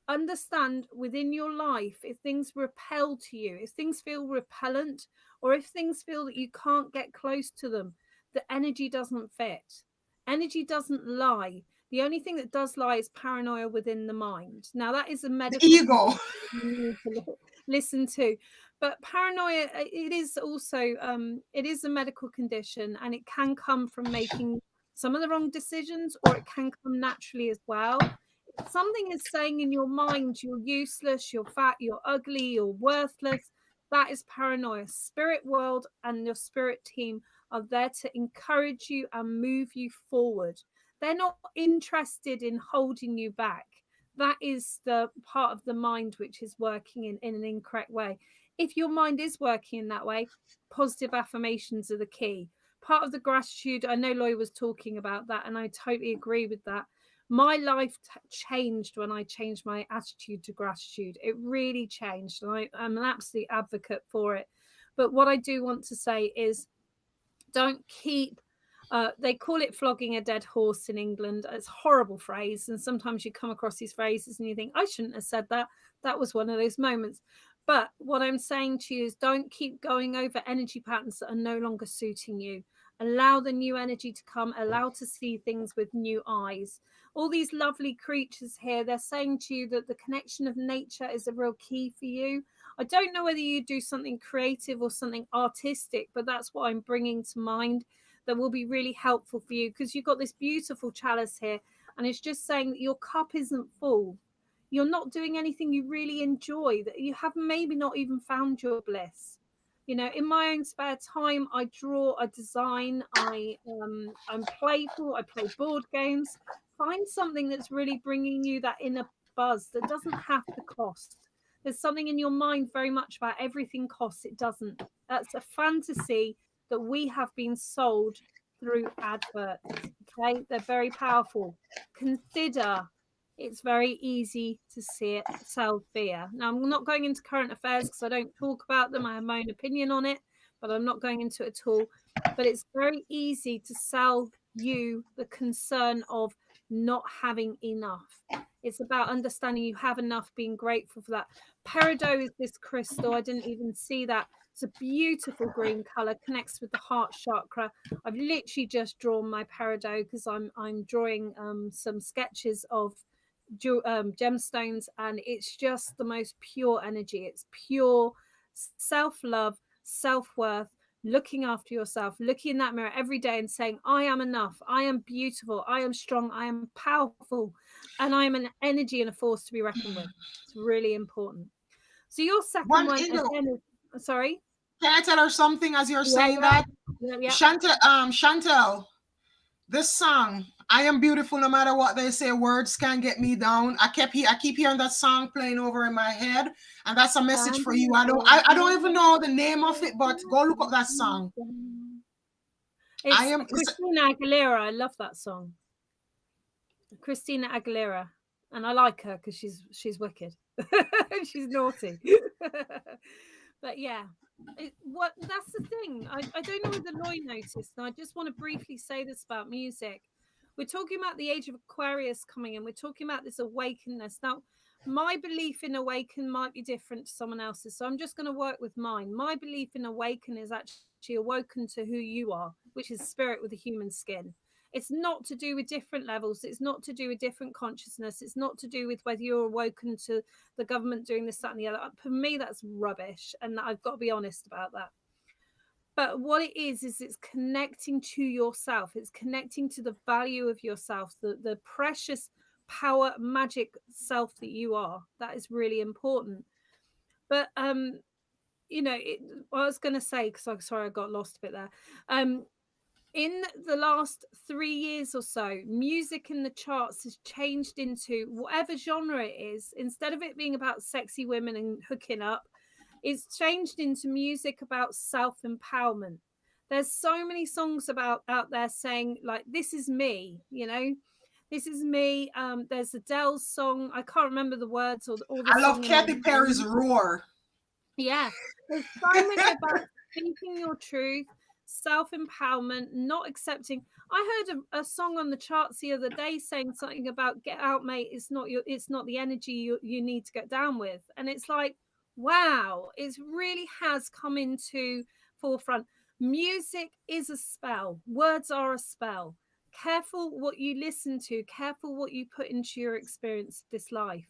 Understand within your life, if things repel to you, if things feel repellent, or if things feel that you can't get close to them, the energy doesn't fit. Energy doesn't lie. The only thing that does lie is paranoia within the mind. Now, that is a medical ego. you need to listen to. But paranoia, it is also it is a medical condition, and it can come from making some of the wrong decisions, or it can come naturally as well. If something is saying in your mind you're useless, you're fat, you're ugly, you're worthless, that is paranoia. Spirit world and your spirit team are there to encourage you and move you forward. They're not interested in holding you back. That is the part of the mind which is working in an incorrect way. If your mind is working in that way, positive affirmations are the key. Part of the gratitude, I know Loy was talking about that, and I totally agree with that. My life changed when I changed my attitude to gratitude. It really changed, and I'm an absolute advocate for it. But what I do want to say is, don't keep they call it flogging a dead horse in England. It's a horrible phrase, and sometimes you come across these phrases and you think, I shouldn't have said that. That was one of those moments. But what I'm saying to you is, don't keep going over energy patterns that are no longer suiting you. Allow the new energy to come, allow to see things with new eyes. All these lovely creatures here, they're saying to you that the connection of nature is a real key for you. I don't know whether you do something creative or something artistic, but that's what I'm bringing to mind that will be really helpful for you, because you've got this beautiful chalice here, and it's just saying that your cup isn't full. You're not doing anything you really enjoy, that you have maybe not even found your bliss. You know, in my own spare time, I draw, I design, I'm playful, I play board games. Find something that's really bringing you that inner buzz that doesn't have to cost. There's something in your mind very much about everything costs. It doesn't. That's a fantasy that we have been sold through adverts. Okay, they're very powerful. Consider, it's very easy to see it sell fear. Now, I'm not going into current affairs because I don't talk about them. I have my own opinion on it, but I'm not going into it at all. But it's very easy to sell you the concern of not having enough. It's about understanding you have enough, being grateful for that. Peridot is this crystal. I didn't even see that. It's a beautiful green color, connects with the heart chakra. I've literally just drawn my peridot because I'm drawing some sketches of gemstones, and it's just the most pure energy. It's pure self-love, self-worth, looking after yourself, looking in that mirror every day and saying, I am enough, I am beautiful, I am strong, I am powerful, and I am an energy and a force to be reckoned with. It's really important. So your second One one Indigo. again is, sorry. Can I tell her something as you're Yeah, saying that? yeah. Chantel, this song, I am beautiful no matter what they say, words can't get me down. I keep hearing that song playing over in my head, and that's a message for you. I don't even know the name of it, but go look up that song. It's Christina Aguilera. I love that song. Christina Aguilera, and I like her because she's wicked. She's naughty. But yeah, that's the thing. I don't know whether Loy noticed, and I just want to briefly say this about music. We're talking about the age of Aquarius coming in. We're talking about this awakeness. Now, my belief in awaken might be different to someone else's, so I'm just going to work with mine. My belief in awaken is actually awoken to who you are, which is spirit with a human skin. It's not to do with different levels. It's not to do with different consciousness. It's not to do with whether you're awoken to the government doing this, that, and the other. For me, that's rubbish, and I've got to be honest about that. But what it is it's connecting to yourself. It's connecting to the value of yourself, the precious power, magic self that you are. That is really important. But you know, I was going to say, because I'm sorry I got lost a bit there. In the last 3 years or so, music in the charts has changed into whatever genre it is. Instead of it being about sexy women and hooking up, it's changed into music about self-empowerment. There's so many songs out there saying, like, this is me, you know, this is me. There's Adele's song, I can't remember the words or the I love song in my Katy Perry's Roar. Yeah, there's so many about speaking your truth, self-empowerment, not accepting. I heard a song on the charts the other day saying something about get out, mate. It's not the energy you need to get down with. And it's like, wow, it really has come into forefront. Music is a spell. Words are a spell. Careful what you listen to, careful what you put into your experience this life.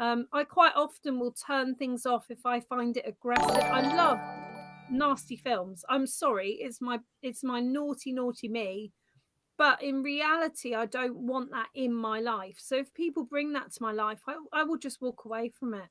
I quite often will turn things off if I find it aggressive. I love nasty films. I'm sorry, it's my naughty me. But in reality, I don't want that in my life. So if people bring that to my life, I will just walk away from it.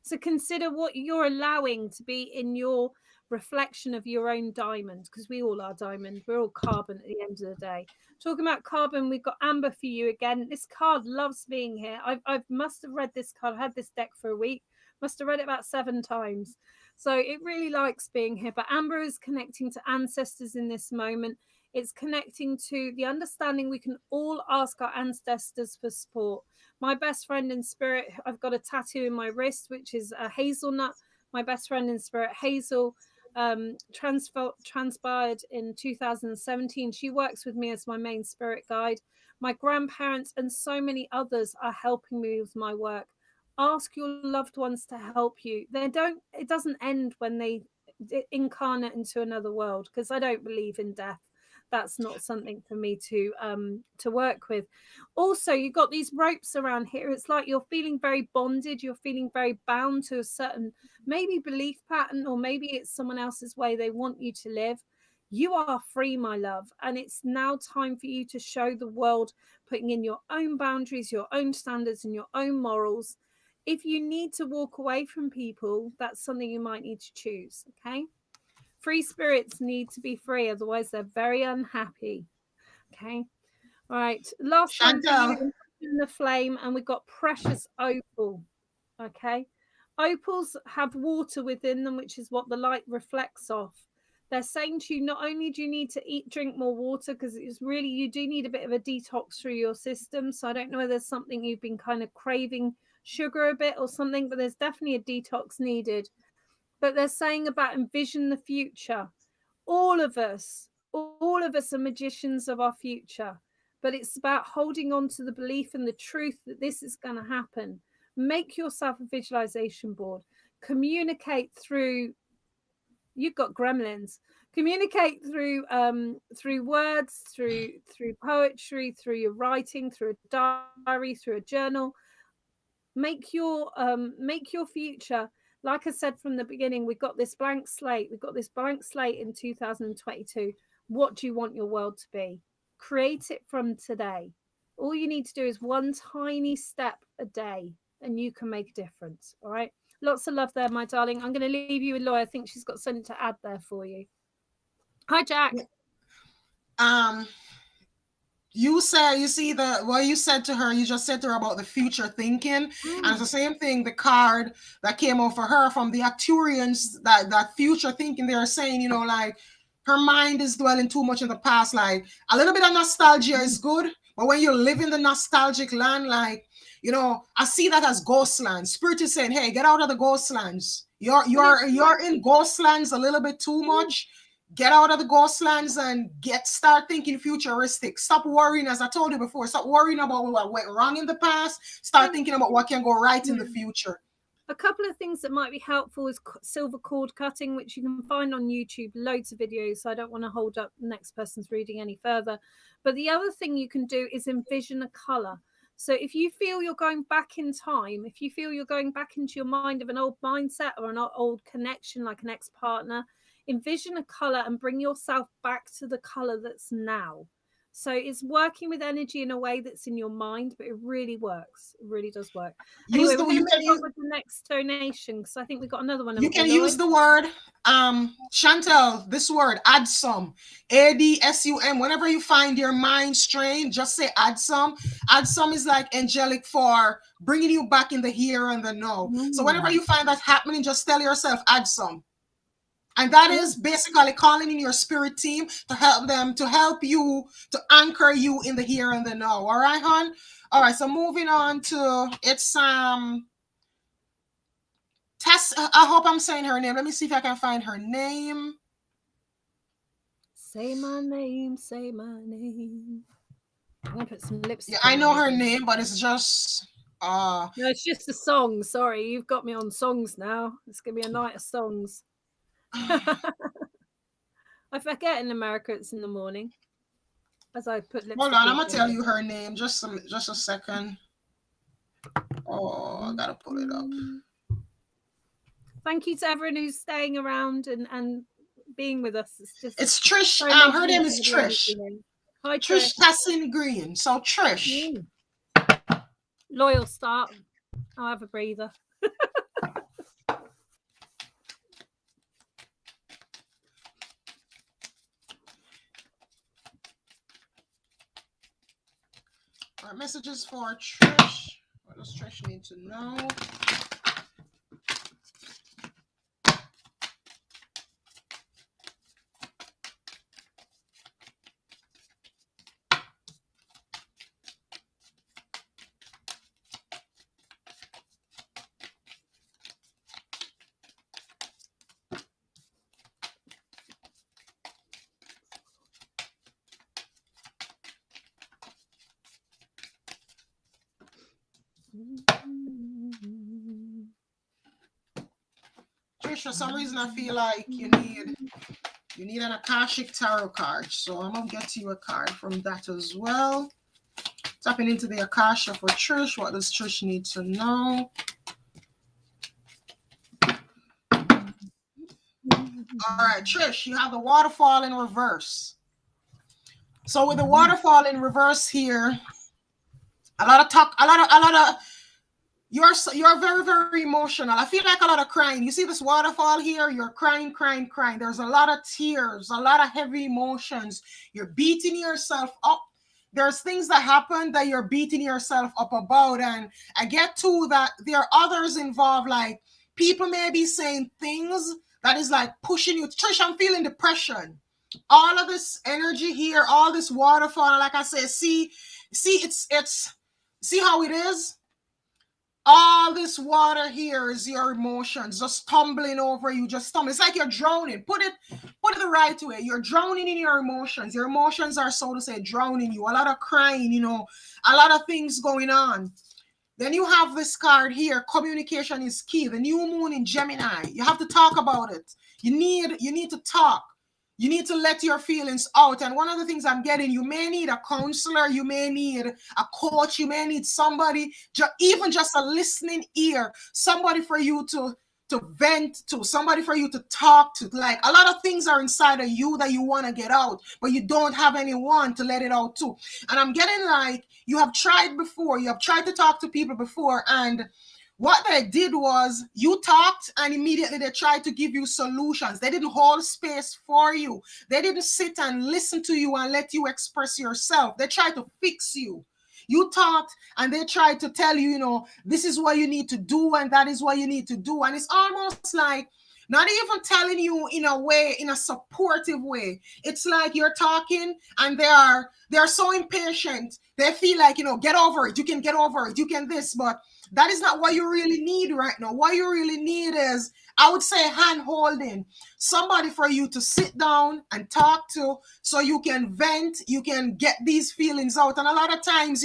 So consider what you're allowing to be in your reflection of your own diamond, because we all are diamond. We're all carbon at the end of the day. Talking about carbon, we've got Amber for you again. This card loves being here. I must have read this card. I had this deck for a week. Must have read it about 7 times. So it really likes being here. But Amber is connecting to ancestors in this moment. It's connecting to the understanding we can all ask our ancestors for support. My best friend in spirit, I've got a tattoo in my wrist, which is a hazelnut. My best friend in spirit, Hazel, transpired in 2017. She works with me as my main spirit guide. My grandparents and so many others are helping me with my work. Ask your loved ones to help you. It doesn't end when they incarnate into another world, because I don't believe in death. That's not something for me to work with. Also, you've got these ropes around here. It's like you're feeling very bonded. You're feeling very bound to a certain maybe belief pattern, or maybe it's someone else's way they want you to live. You are free, my love, and it's now time for you to show the world, putting in your own boundaries, your own standards, and your own morals. If you need to walk away from people, that's something you might need to choose. Okay. Free spirits need to be free, otherwise they're very unhappy. Okay. All right. Last one for Chantel. you, in the flame, and we've got precious opal. Okay. Opals have water within them, which is what the light reflects off. They're saying to you, not only do you need to drink more water, because it's really, you do need a bit of a detox through your system. So I don't know whether there's something you've been kind of craving sugar a bit or something, but there's definitely a detox needed. But they're saying about envision the future. All of us are magicians of our future, but it's about holding on to the belief and the truth that this is going to happen. Make yourself a visualization board. Communicate through, you've got gremlins. Communicate through words, through poetry, through your writing, through a diary, through a journal. Make your future, like I said from the beginning, we've got this blank slate. We've got this blank slate in 2022. What do you want your world to be? Create it from today. All you need to do is one tiny step a day, and you can make a difference. All right. Lots of love there, my darling. I'm going to leave you with Laura. I think she's got something to add there for you. Hi, Jack. You said, you see what you said to her, you just said to her about the future thinking. And it's the same thing, the card that came out for her from the Acturians, that future thinking, they're saying, you know, like her mind is dwelling too much in the past. Like a little bit of nostalgia is good, but when you live in the nostalgic land, like, you know, I see that as ghost land. Spirit is saying, hey, get out of the ghost lands. You're in ghost lands a little bit too much. Get out of the ghost lands and start thinking futuristic. Stop worrying, as I told you before, stop worrying about what went wrong in the past. Start thinking about what can go right in the future. A couple of things that might be helpful is silver cord cutting, which you can find on YouTube, loads of videos. So I don't want to hold up the next person's reading any further. But the other thing you can do is envision a color. So if you feel you're going back in time, if you feel you're going back into your mind of an old mindset or an old connection, like an ex-partner, envision a color and bring yourself back to the color that's now. So it's working with energy in a way that's in your mind, but it really works. It really does work. Anyway, we're going to move on with the next donation, because I think we've got another one. You can use the word, Chantel, this word, adsum, ADSUM. Whenever you find your mind strained, just say adsum. Adsum is like angelic for bringing you back in the here and the now. So whenever you find that happening, just tell yourself adsum. And that is basically calling in your spirit team to help you, to anchor you in the here and the now. All right, hon? All right, so moving on to, it's Tess. I hope I'm saying her name. Let me see if I can find her name. Say my name, say my name. I'm gonna put some lipstick. Yeah, I know her name, but it's just no, it's just a song. Sorry, you've got me on songs now. It's gonna be a night of songs. I forget in America it's in the morning. As I put lipstick. Hold on, I'm gonna tell you her name. Just a second. Oh, I gotta pull it up. Thank you to everyone who's staying around and being with us. It's just It's Trish. so Her lovely name to is have the energy Trish. here. Hi, Trish Trish. Tassin Green. So Trish. Mm. Loyal start. I'll have a breather. Our messages for Trish. What does Trish need to know? Trish, for some reason I feel like you need an Akashic Tarot card. So I'm gonna get you a card from that as well. Tapping into the Akasha for Trish. What does Trish need to know? All right, Trish, you have the waterfall in reverse. So with the waterfall in reverse here, a lot of you're very, very emotional. I feel like a lot of crying. You see this waterfall here? You're crying, crying, crying. There's a lot of tears, a lot of heavy emotions. You're beating yourself up. There's things that happen that you're beating yourself up about. And I get to that there are others involved, like people may be saying things that is like pushing you. Trish, I'm feeling depression. All of this energy here, all this waterfall, like I said, see, it's see how it is? All this water here is your emotions just tumbling over you, just tumbling. It's like you're drowning. Put it the right way. You're drowning in your emotions. Your emotions are, so to say, drowning you. A lot of crying, a lot of things going on. Then you have this card here. Communication is key. The new moon in Gemini. You have to talk about it. You need to talk. You need to let your feelings out. And one of the things I'm getting, you may need a counselor, you may need a coach, you may need somebody, even just a listening ear, somebody for you to vent to, somebody for you to talk to. Like a lot of things are inside of you that you want to get out, but you don't have anyone to let it out to. And I'm getting like you have tried before, you have tried to talk to people before, and what they did was you talked and immediately they tried to give you solutions. They didn't hold space for you. They didn't sit and listen to you and let you express yourself. They tried to fix you. You talked and they tried to tell you, this is what you need to do and that is what you need to do. And it's almost like not even telling you in a way, in a supportive way. It's like you're talking and they're so impatient. They feel like, get over it. You can get over it. You can this, but that is not what you really need right now. What you really need is, I would say, hand holding. Somebody for you to sit down and talk to so you can vent, you can get these feelings out. And a lot of times,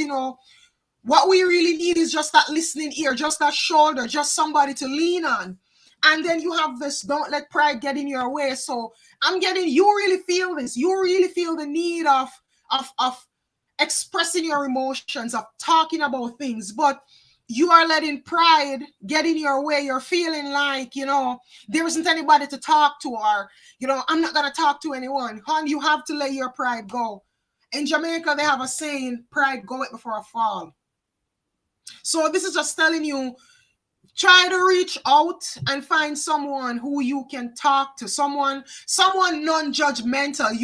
what we really need is just that listening ear, just that shoulder, just somebody to lean on. And then you have this, don't let pride get in your way. So I'm getting, you really feel this. You really feel the need of expressing your emotions, of talking about things. But you are letting pride get in your way. You're feeling like, there isn't anybody to talk to, or, I'm not going to talk to anyone. Hon, you have to let your pride go. In Jamaica, they have a saying, pride goeth before a fall. So this is just telling you, try to reach out and find someone who you can talk to, someone non-judgmental.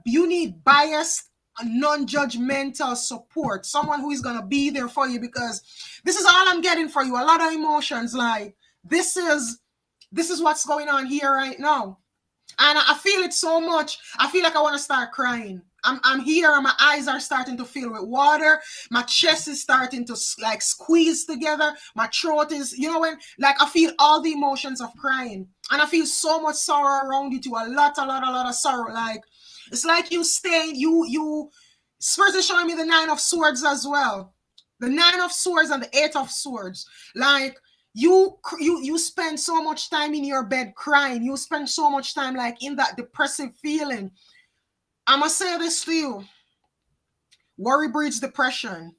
You need biased, non-judgmental support, someone who is going to be there for you, because this is all I'm getting for you. A lot of emotions, like this is what's going on here right now. And I feel it so much. I feel like I want to start crying. I'm here and my eyes are starting to fill with water. My chest is starting to like squeeze together. My throat is, when like I feel all the emotions of crying. And I feel so much sorrow around you too. A lot of sorrow. Like it's like you Spirit is showing me the 9 of Swords as well. The 9 of Swords and the 8 of Swords. Like you spend so much time in your bed crying. You spend so much time like in that depressive feeling. I'm going to say this to you. Worry breeds depression.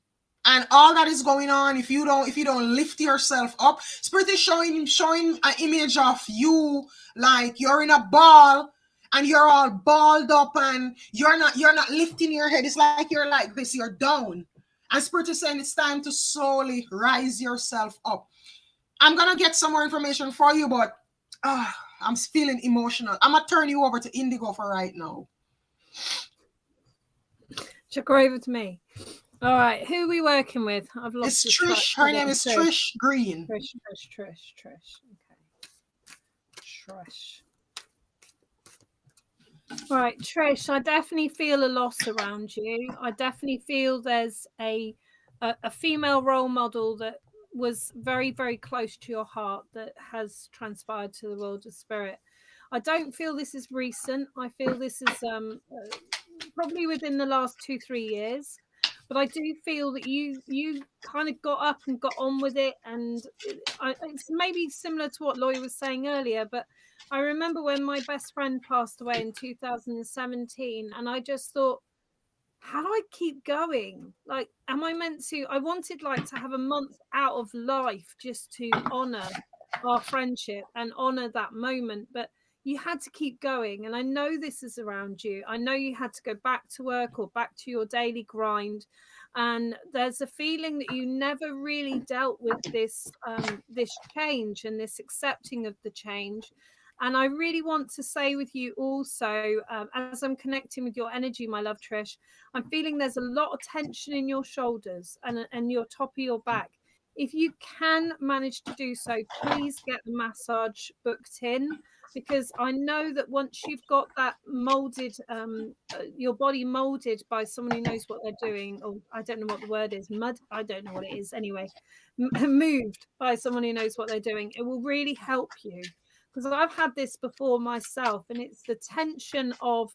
and all that is going on, if you don't lift yourself up, spirit is showing an image of you like you're in a ball and you're all balled up and you're not lifting your head. It's like you're like this, you're down. And spirit is saying it's time to slowly rise yourself up. I'm gonna get some more information for you, but I'm feeling emotional. I'm gonna turn you over to Indigo for right now. Chuck her over to me. All right, who are we working with? I've lost It's the track. Trish. Her name is Trish Green. Trish. Okay. Trish. Right, Trish, I definitely feel a loss around you. I definitely feel there's a female role model that was very, very close to your heart that has transpired to the world of spirit. I don't feel this is recent. I feel this is probably within the last 2-3 years. But I do feel that you kind of got up and got on with it, and it's maybe similar to what Loy was saying earlier, but I remember when my best friend passed away in 2017, and I just thought, how do I keep going? Like, am I meant to? I wanted like to have a month out of life just to honor our friendship and honor that moment, but you had to keep going. And I know this is around you. I know you had to go back to work or back to your daily grind. And there's a feeling that you never really dealt with this change and this accepting of the change. And I really want to say with you also, as I'm connecting with your energy, my love, Trish, I'm feeling there's a lot of tension in your shoulders and your top of your back. If you can manage to do so, please get the massage booked in, because I know that once you've got that molded, your body molded by someone who knows what they're doing, or I don't know what the word is, I don't know what it is anyway, moved by someone who knows what they're doing, it will really help you. Because I've had this before myself, and it's the tension of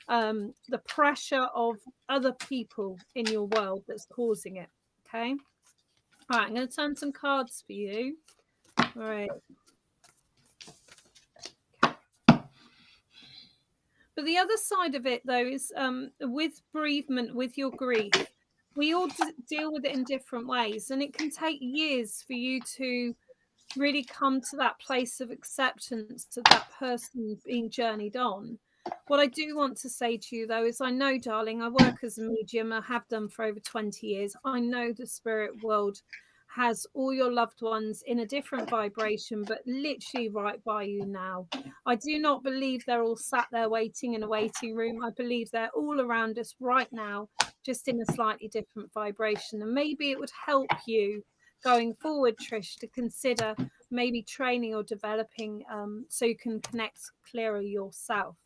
the pressure of other people in your world that's causing it. Okay. All right, I'm going to turn some cards for you. All right. But the other side of it, though, is with bereavement, with your grief, we all deal with it in different ways, and it can take years for you to really come to that place of acceptance of that person being journeyed on. What I do want to say to you, though, is I know, darling, I work as a medium. I have done for over 20 years. I know the spirit world has all your loved ones in a different vibration, but literally right by you now. I do not believe they're all sat there waiting in a waiting room. I believe they're all around us right now, just in a slightly different vibration. And maybe it would help you going forward, Trish, to consider maybe training or developing so you can connect clearer yourself.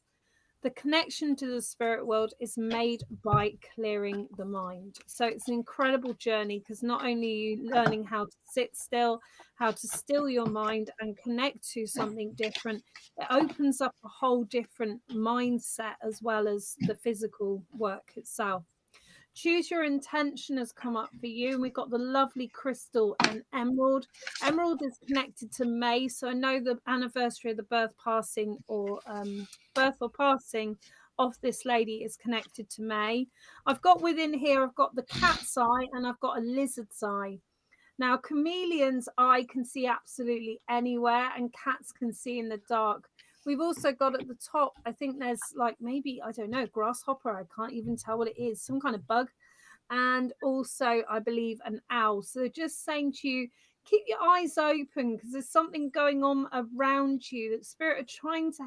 The connection to the spirit world is made by clearing the mind. So it's an incredible journey, because not only are you learning how to sit still, how to still your mind and connect to something different, it opens up a whole different mindset as well as the physical work itself. Choose your intention has come up for you, and we've got the lovely crystal and emerald. Emerald is connected to May, so I know the anniversary of the birth passing of this lady is connected to May. I've got within here, I've got the cat's eye and I've got a lizard's eye. Now, chameleon's eye can see absolutely anywhere, and cats can see in the dark. We've also got at the top, I think there's like maybe, I don't know, grasshopper. I can't even tell what it is, some kind of bug. And also, I believe, an owl. So just saying to you, keep your eyes open, because there's something going on around you that spirit are trying to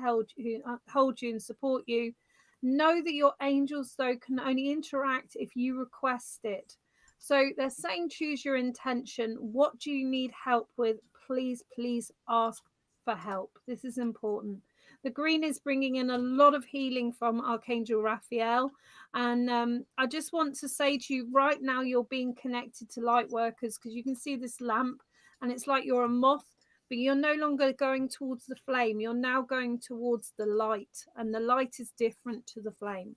hold you and support you. Know that your angels, though, can only interact if you request it. So they're saying choose your intention. What do you need help with? Please, please ask for help. This is important. The green is bringing in a lot of healing from Archangel Raphael. And I just want to say to you right now, you're being connected to light workers, because you can see this lamp and it's like you're a moth, but you're no longer going towards the flame. You're now going towards the light, and the light is different to the flame.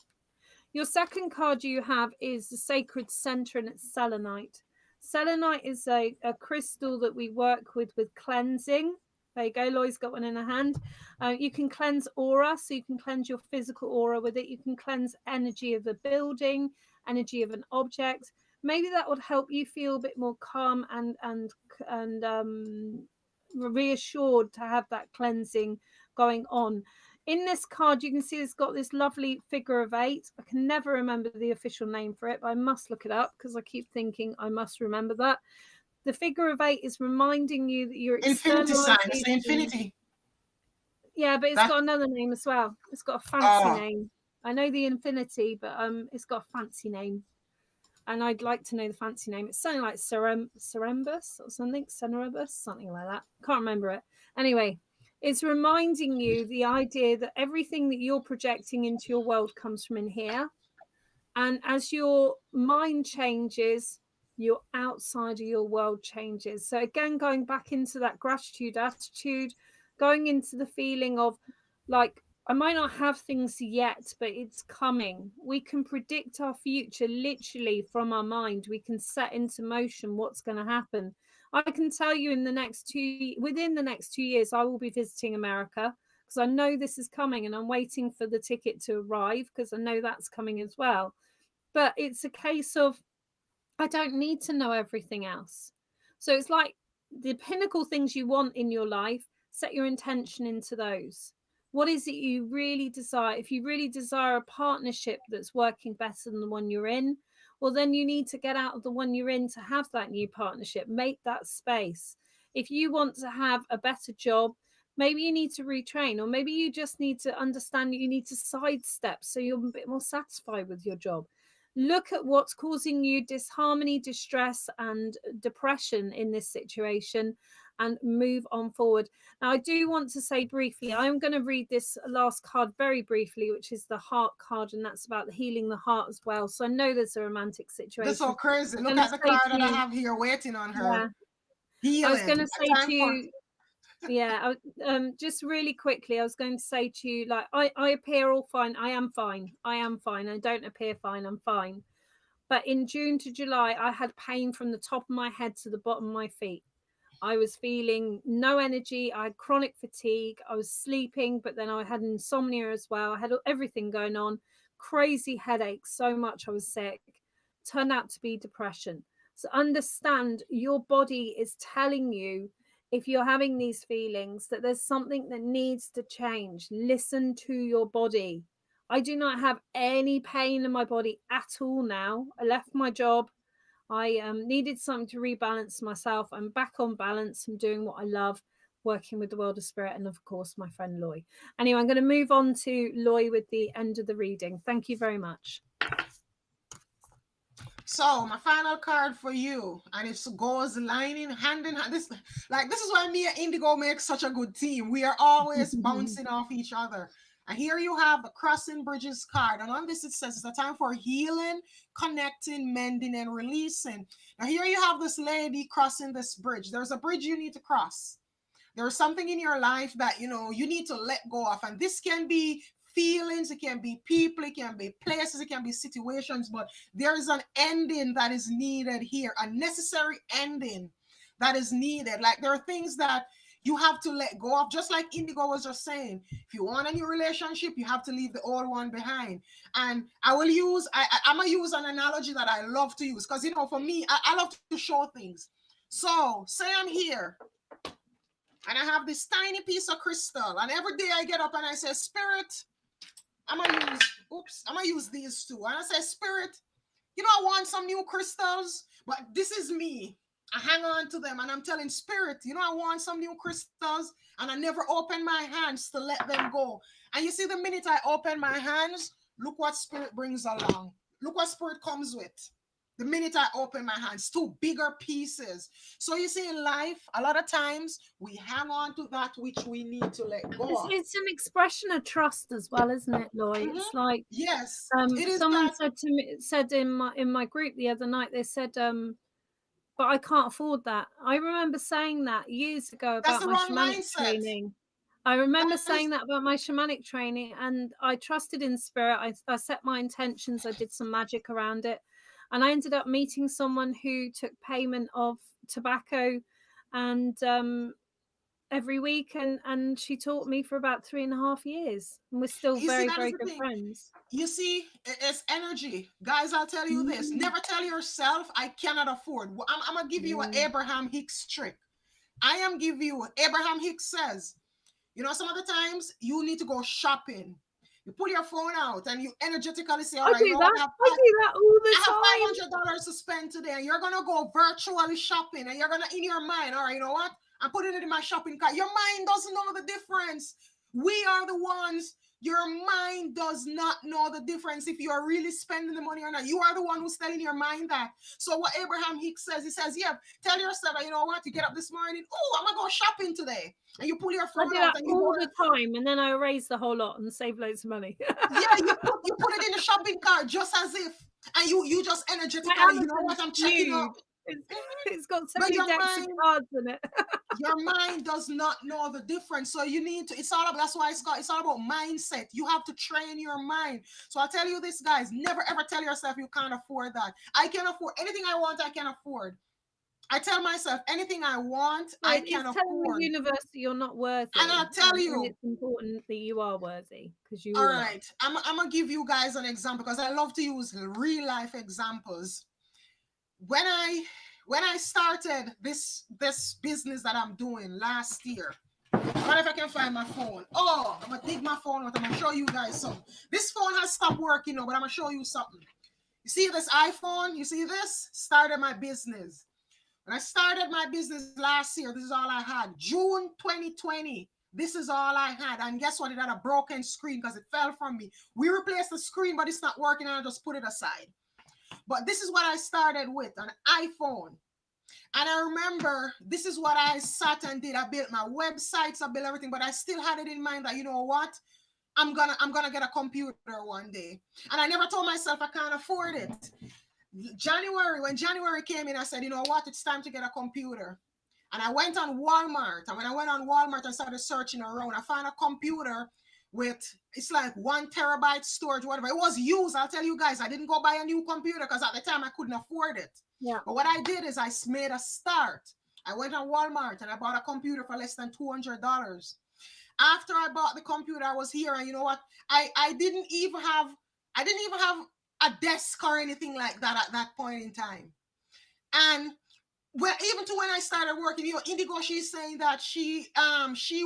Your second card you have is the Sacred Center, and it's selenite. Selenite is a crystal that we work with cleansing. There you go, Loy's got one in her hand. You can cleanse aura, so you can cleanse your physical aura with it. You can cleanse energy of a building, energy of an object. maybe that would help you feel a bit more calm and reassured to have that cleansing going on. In this card, you can see it's got this lovely figure of 8. I can never remember the official name for it, but I must look it up because I keep thinking I must remember that. The figure of 8 is reminding you that your Infinity sign. It's the externalization. infinity. Yeah, but it's That got another name as well. It's got a fancy oh, name. I know the infinity, but it's got a fancy name. And I'd like to know the fancy name. It's something like Cerebus or something, Cerebus, something like that. Can't remember it. Anyway, it's reminding you the idea that everything that you're projecting into your world comes from in here. And as your mind changes, your outside of your world changes. So again, going back into that gratitude attitude, going into the feeling of like, I might not have things yet, but it's coming. We can predict our future literally from our mind. We can set into motion what's going to happen. I can tell you within the next 2 years, I will be visiting America because I know this is coming and I'm waiting for the ticket to arrive because I know that's coming as well. But it's a case of I don't need to know everything else. So it's like the pinnacle things you want in your life, set your intention into those. What is it you really desire? If you really desire a partnership that's working better than the one you're in, well, then you need to get out of the one you're in to have that new partnership. Make that space. If you want to have a better job, maybe you need to retrain, or maybe you just need to understand you need to sidestep so you're a bit more satisfied with your job. Look at what's causing you disharmony, distress, and depression in this situation and move on forward. Now, I do want to say briefly, I'm going to read this last card very briefly, which is the heart card, and that's about healing the heart as well. So I know there's a romantic situation. that's so crazy. I'm Look going at to the say card to that I you, have here waiting on her. yeah, Healing. I was going to say Time to for you, yeah, just really quickly, I was going to say to you, like, I appear all fine. I am fine. I am fine. I don't appear fine. I'm fine. But in June to July, I had pain from the top of my head to the bottom of my feet. I was feeling no energy. I had chronic fatigue. I was sleeping, but then I had insomnia as well. I had everything going on, crazy headaches, so much I was sick. Turned out to be depression. So understand your body is telling you, if you're having these feelings, that there's something that needs to change. Listen to your body. I do not have any pain in my body at all now. I left my job. I needed something to rebalance myself. I'm back on balance. I'm doing what I love, working with the world of spirit, and of course, my friend Loy. Anyway, I'm going to move on to Loy with the end of the reading. Thank you very much. So my final card for you, and it goes lining hand in hand. This is why me and Indigo make such a good team. We are always bouncing off each other. And here you have the Crossing Bridges card, and on this it says it's a time for healing, connecting, mending, and releasing. Now here you have this lady crossing this bridge. There's a bridge you need to cross. There's something in your life that you need to let go of, and this can be feelings, it can be people, it can be places, it can be situations, but there is an ending that is needed here, a necessary ending that is needed. Like there are things that you have to let go of, just like Indigo was just saying. If you want a new relationship, you have to leave the old one behind. And I'm gonna use an analogy that I love to use, because for me, I love to show things. So say I'm here and I have this tiny piece of crystal, and every day I get up and I say, Spirit, I'm gonna use these two. And I say, Spirit, I want some new crystals, but this is me. I hang on to them and I'm telling Spirit, I want some new crystals, and I never open my hands to let them go. And you see, the minute I open my hands, look what Spirit brings along. Look what Spirit comes with. The minute I open my hands, two bigger pieces. So you see, in life, a lot of times we hang on to that which we need to let go of. It's an expression of trust as well, isn't it, Loy? Mm-hmm. It's like, yes, it is. Someone said in my group the other night, they said, but I can't afford that. I remember saying that years ago about my shamanic training. I remember saying that about my shamanic training, and I trusted in spirit. I set my intentions. I did some magic around it, and I ended up meeting someone who took payment of tobacco and every week, and she taught me for about 3.5 years, and we're still You see, very, that is very the good thing. friends. You see, it's energy. Guys, I'll tell you this. Mm. Never tell yourself, I cannot afford. I'm going to give you an Yeah. Abraham Hicks trick. I am giving you, Abraham Hicks says, you know, some of the times you need to go shopping. You pull your phone out and you energetically say, all I right, you do know what, that. I do that all the I have time. $500 to spend today, and you're gonna go virtually shopping, and you're gonna in your mind, all right, you know what? I'm putting it in my shopping cart. Your mind doesn't know the difference. We are the ones. Your mind does not know the difference if you are really spending the money or not. You are the one who's telling your mind that. So what Abraham Hicks says, he says, yeah, tell yourself that, you know what? You get up this morning, oh, I'm gonna go shopping today, and you pull your I phone do out that and you all go. the time, and then I erase the whole lot and save loads of money. Yeah, you put it in the shopping cart just as if, and you just My energetically, you know what? Amazon's I'm checking out. huge. It's got so But many decks of cards in it. your mind does not know the difference. So you need to. It's all about. That's why it's all about mindset. You have to train your mind. So I'll tell you this, guys. Never ever tell yourself you can't afford that. I can afford anything I want. I can afford. I tell myself anything I want, No, I can it's telling the afford. universe that you're not worthy, And I'll tell and you. it's important that you are worthy, because you All all are. right, I'm gonna give you guys an example because I love to use real life examples. When I started this business that I'm doing last year, what if I can find my phone? Oh, I'm gonna dig my phone out. I'm gonna show you guys something. This phone has stopped working now, but I'm gonna show you something. You see this iPhone? You see this? Started my business. When I started my business last year, this is all I had. June 2020. This is all I had. And guess what? It had a broken screen because it fell from me. We replaced the screen, but it's not working, and I just put it aside. But this is what I started with, an iPhone. And I remember this is what I sat and did. I built my websites, I built everything, but I still had it in mind that, you know what? I'm gonna get a computer one day. And I never told myself I can't afford it. When January came in, I said, you know what? It's time to get a computer. And I went on Walmart. And when I went on Walmart, I started searching around. I found a computer with, it's like 1 terabyte storage, whatever. It was used. I'll tell you guys, I didn't go buy a new computer because at the time I couldn't afford it. Yeah. But what I did is I made a start. I went on Walmart and I bought a computer for less than $200. After I bought the computer, I was here, and you know what? I didn't even have a desk or anything like that at that point in time. And well, even to when I started working, you know, Indigo, she's saying that she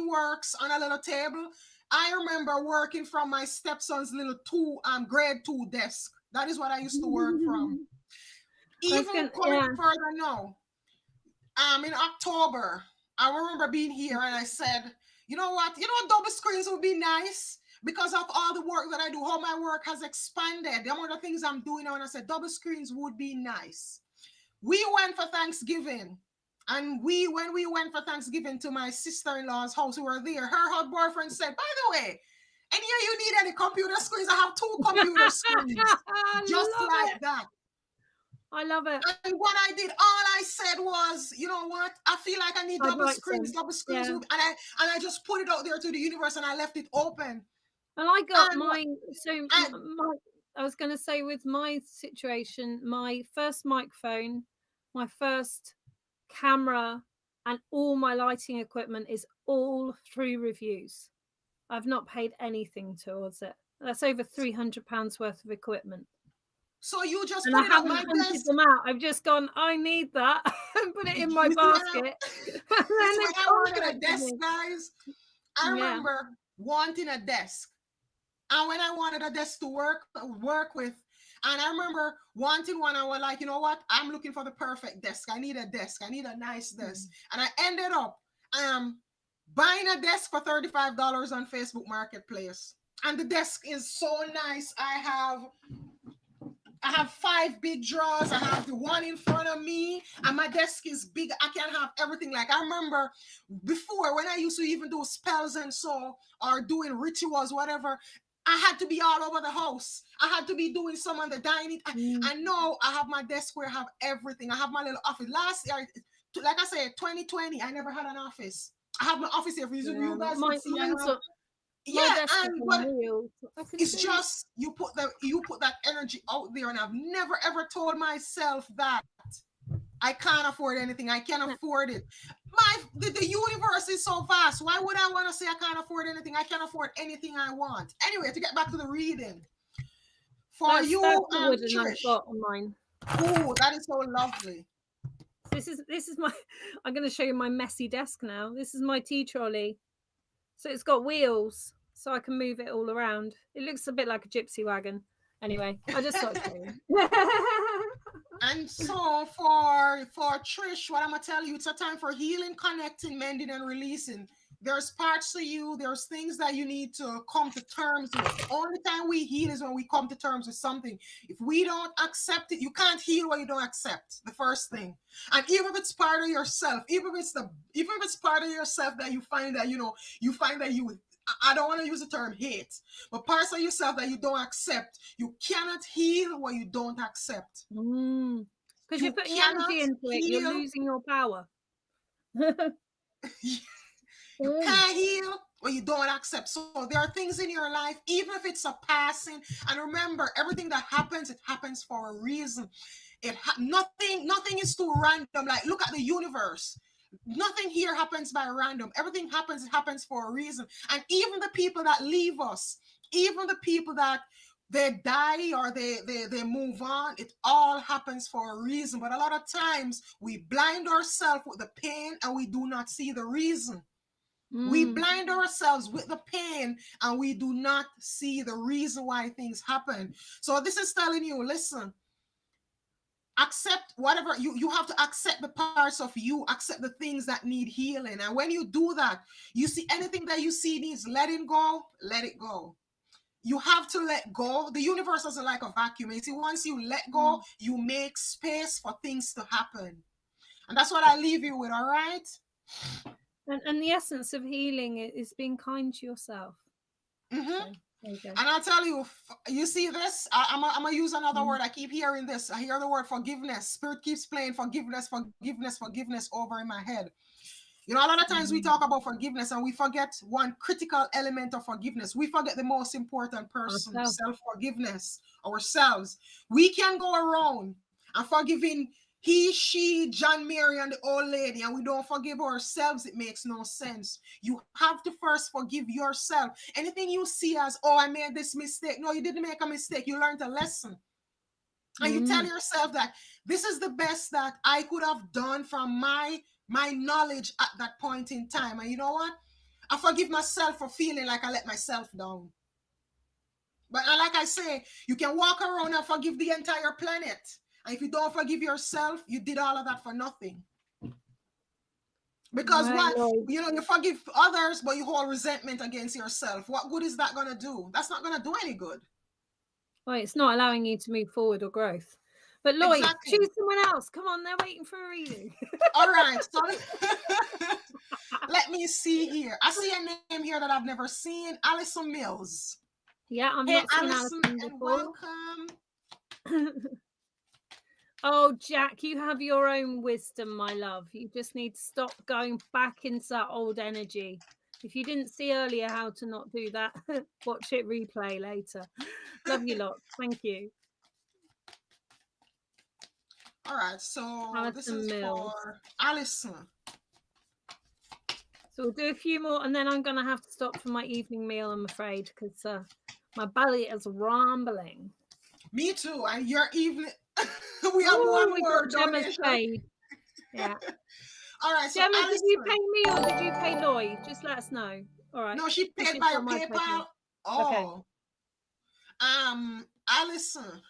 works on a little table. I remember working from my stepson's little grade 2 desk. That is what I used to work from. Even going further now, in October, I remember being here and I said, you know what, double screens would be nice because of all the work that I do, how my work has expanded, the amount of things I'm doing now. And I said, double screens would be nice. We went for Thanksgiving. And when we went for Thanksgiving to my sister-in-law's house, who were there, her boyfriend said, by the way, and here you need any computer screens? I have 2 computer screens. Just like that. I love it. And what I did, all I said was, you know what? I feel like I need double screens. Yeah. And I just put it out there to the universe, and I left it open. And I got mine. So I was going to say, with my situation, my first microphone, my first camera, and all my lighting equipment is all through reviews. I've not paid anything towards it. That's over £300 worth of equipment. So you just put it on my desk? Them out. I've just gone, I need that, and put it in my basket. When I wanted a desk, guys, I remember wanting a desk. And when I wanted a desk to work with, and I remember wanting one, I was like, you know what? I'm looking for the perfect desk. I need a desk. I need a nice desk. And I ended up buying a desk for $35 on Facebook Marketplace. And the desk is so nice. I have 5 big drawers. I have the one in front of me, and my desk is big. I can have everything. Like I remember before when I used to even do spells and so, or doing rituals, whatever, I had to be all over the house. I had to be doing some on the dining. I know I have my desk where I have everything. I have my little office. Last year, like I said, 2020, I never had an office. I have my office here for you. You guys can see. It's just you put that energy out there, and I've never ever told myself that I can't afford anything. I can't No, afford it. The universe is so vast. Why would I want to say I can't afford anything? I can afford anything I want. Anyway, to get back to the reading. For that's you, the wooden I've Trish. got on mine. Oh, that is so lovely. This is my. I'm going to show you my messy desk now. This is my tea trolley. So it's got wheels, so I can move it all around. It looks a bit like a gypsy wagon. Anyway, I just thought I'd show you. And so for Trish, what I'm gonna tell you, it's a time for healing, connecting, mending, and releasing. There's parts of you, there's things that you need to come to terms with. The only time we heal is when we come to terms with something. If we don't accept it, you can't heal what you don't accept. The first thing. And even if it's part of yourself, even if it's part of yourself that you find that you find that you I don't want to use the term hate, but parts of yourself that you don't accept, you cannot heal what you don't accept. Because you're You putting cannot energy into it, you're heal. losing your power. You can't heal what you don't accept. So there are things in your life, even if it's a passing. And remember, everything that happens, it happens for a reason. Nothing is too random. Like look at the universe. Nothing here happens by random. Everything happens, it happens for a reason. And even the people that leave us, even the people that they die or they move on, it all happens for a reason. But a lot of times we blind ourselves with the pain and we do not see the reason. We blind ourselves with the pain and we do not see the reason why things happen. So this is telling you, listen, accept whatever you have to accept the parts of you, accept the things that need healing. And when you do that, you see anything that you see needs letting go, let it go. You have to let go. The universe doesn't like a vacuum. You see, once you let go, you make space for things to happen. And that's what I leave you with, all right? And the essence of healing is being kind to yourself. Mm-hmm. So, there you go. And I'll tell you, you see this? I'm going to use another word. I keep hearing this. I hear the word forgiveness. Spirit keeps playing forgiveness, forgiveness, forgiveness over in my head. You know, a lot of times we talk about forgiveness and we forget one critical element of forgiveness. We forget the most important person, self-forgiveness, ourselves. We can go around and forgiving he, she, John, Mary, and the old lady, and we don't forgive ourselves. It makes no sense. You have to first forgive yourself. Anything you see as, oh, I made this mistake. No, you didn't make a mistake. You learned a lesson. And you tell yourself that this is the best that I could have done from my knowledge at that point in time. And you know what? I forgive myself for feeling like I let myself down. But like I say, you can walk around and forgive the entire planet. And if you don't forgive yourself, you did all of that for nothing. Because you forgive others, but you hold resentment against yourself. What good is that going to do? That's not going to do any good. Well, it's not allowing you to move forward or growth. But Lloyd, exactly. Choose someone else. Come on, they're waiting for a reading. All right. So let me see here. I see a name here that I've never seen. Alison Mills. Yeah, I've not seen Alison before. Welcome. Oh, Jack, you have your own wisdom, my love. You just need to stop going back into that old energy. If you didn't see earlier how to not do that, watch it replay later. Love you lots. Thank you. All right, so Alison this is Mills. for Alison. So we'll do a few more, and then I'm going to have to stop for my evening meal, I'm afraid, because my belly is rumbling. Me too. And your evening... we have one more donation. Yeah. All right, so Gemma, Alison... did you pay me or did you pay Lloyd? Just let us know. All right. No, she paid by your PayPal. Oh. Okay. Alison,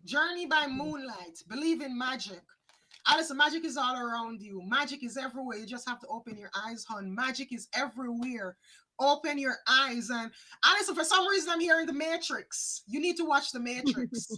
Journey by Moonlight. Believe in magic. Alison, magic is all around you. Magic is everywhere. You just have to open your eyes, hon. Magic is everywhere. Open your eyes. And Alison, for some reason, I'm hearing The Matrix. You need to watch The Matrix.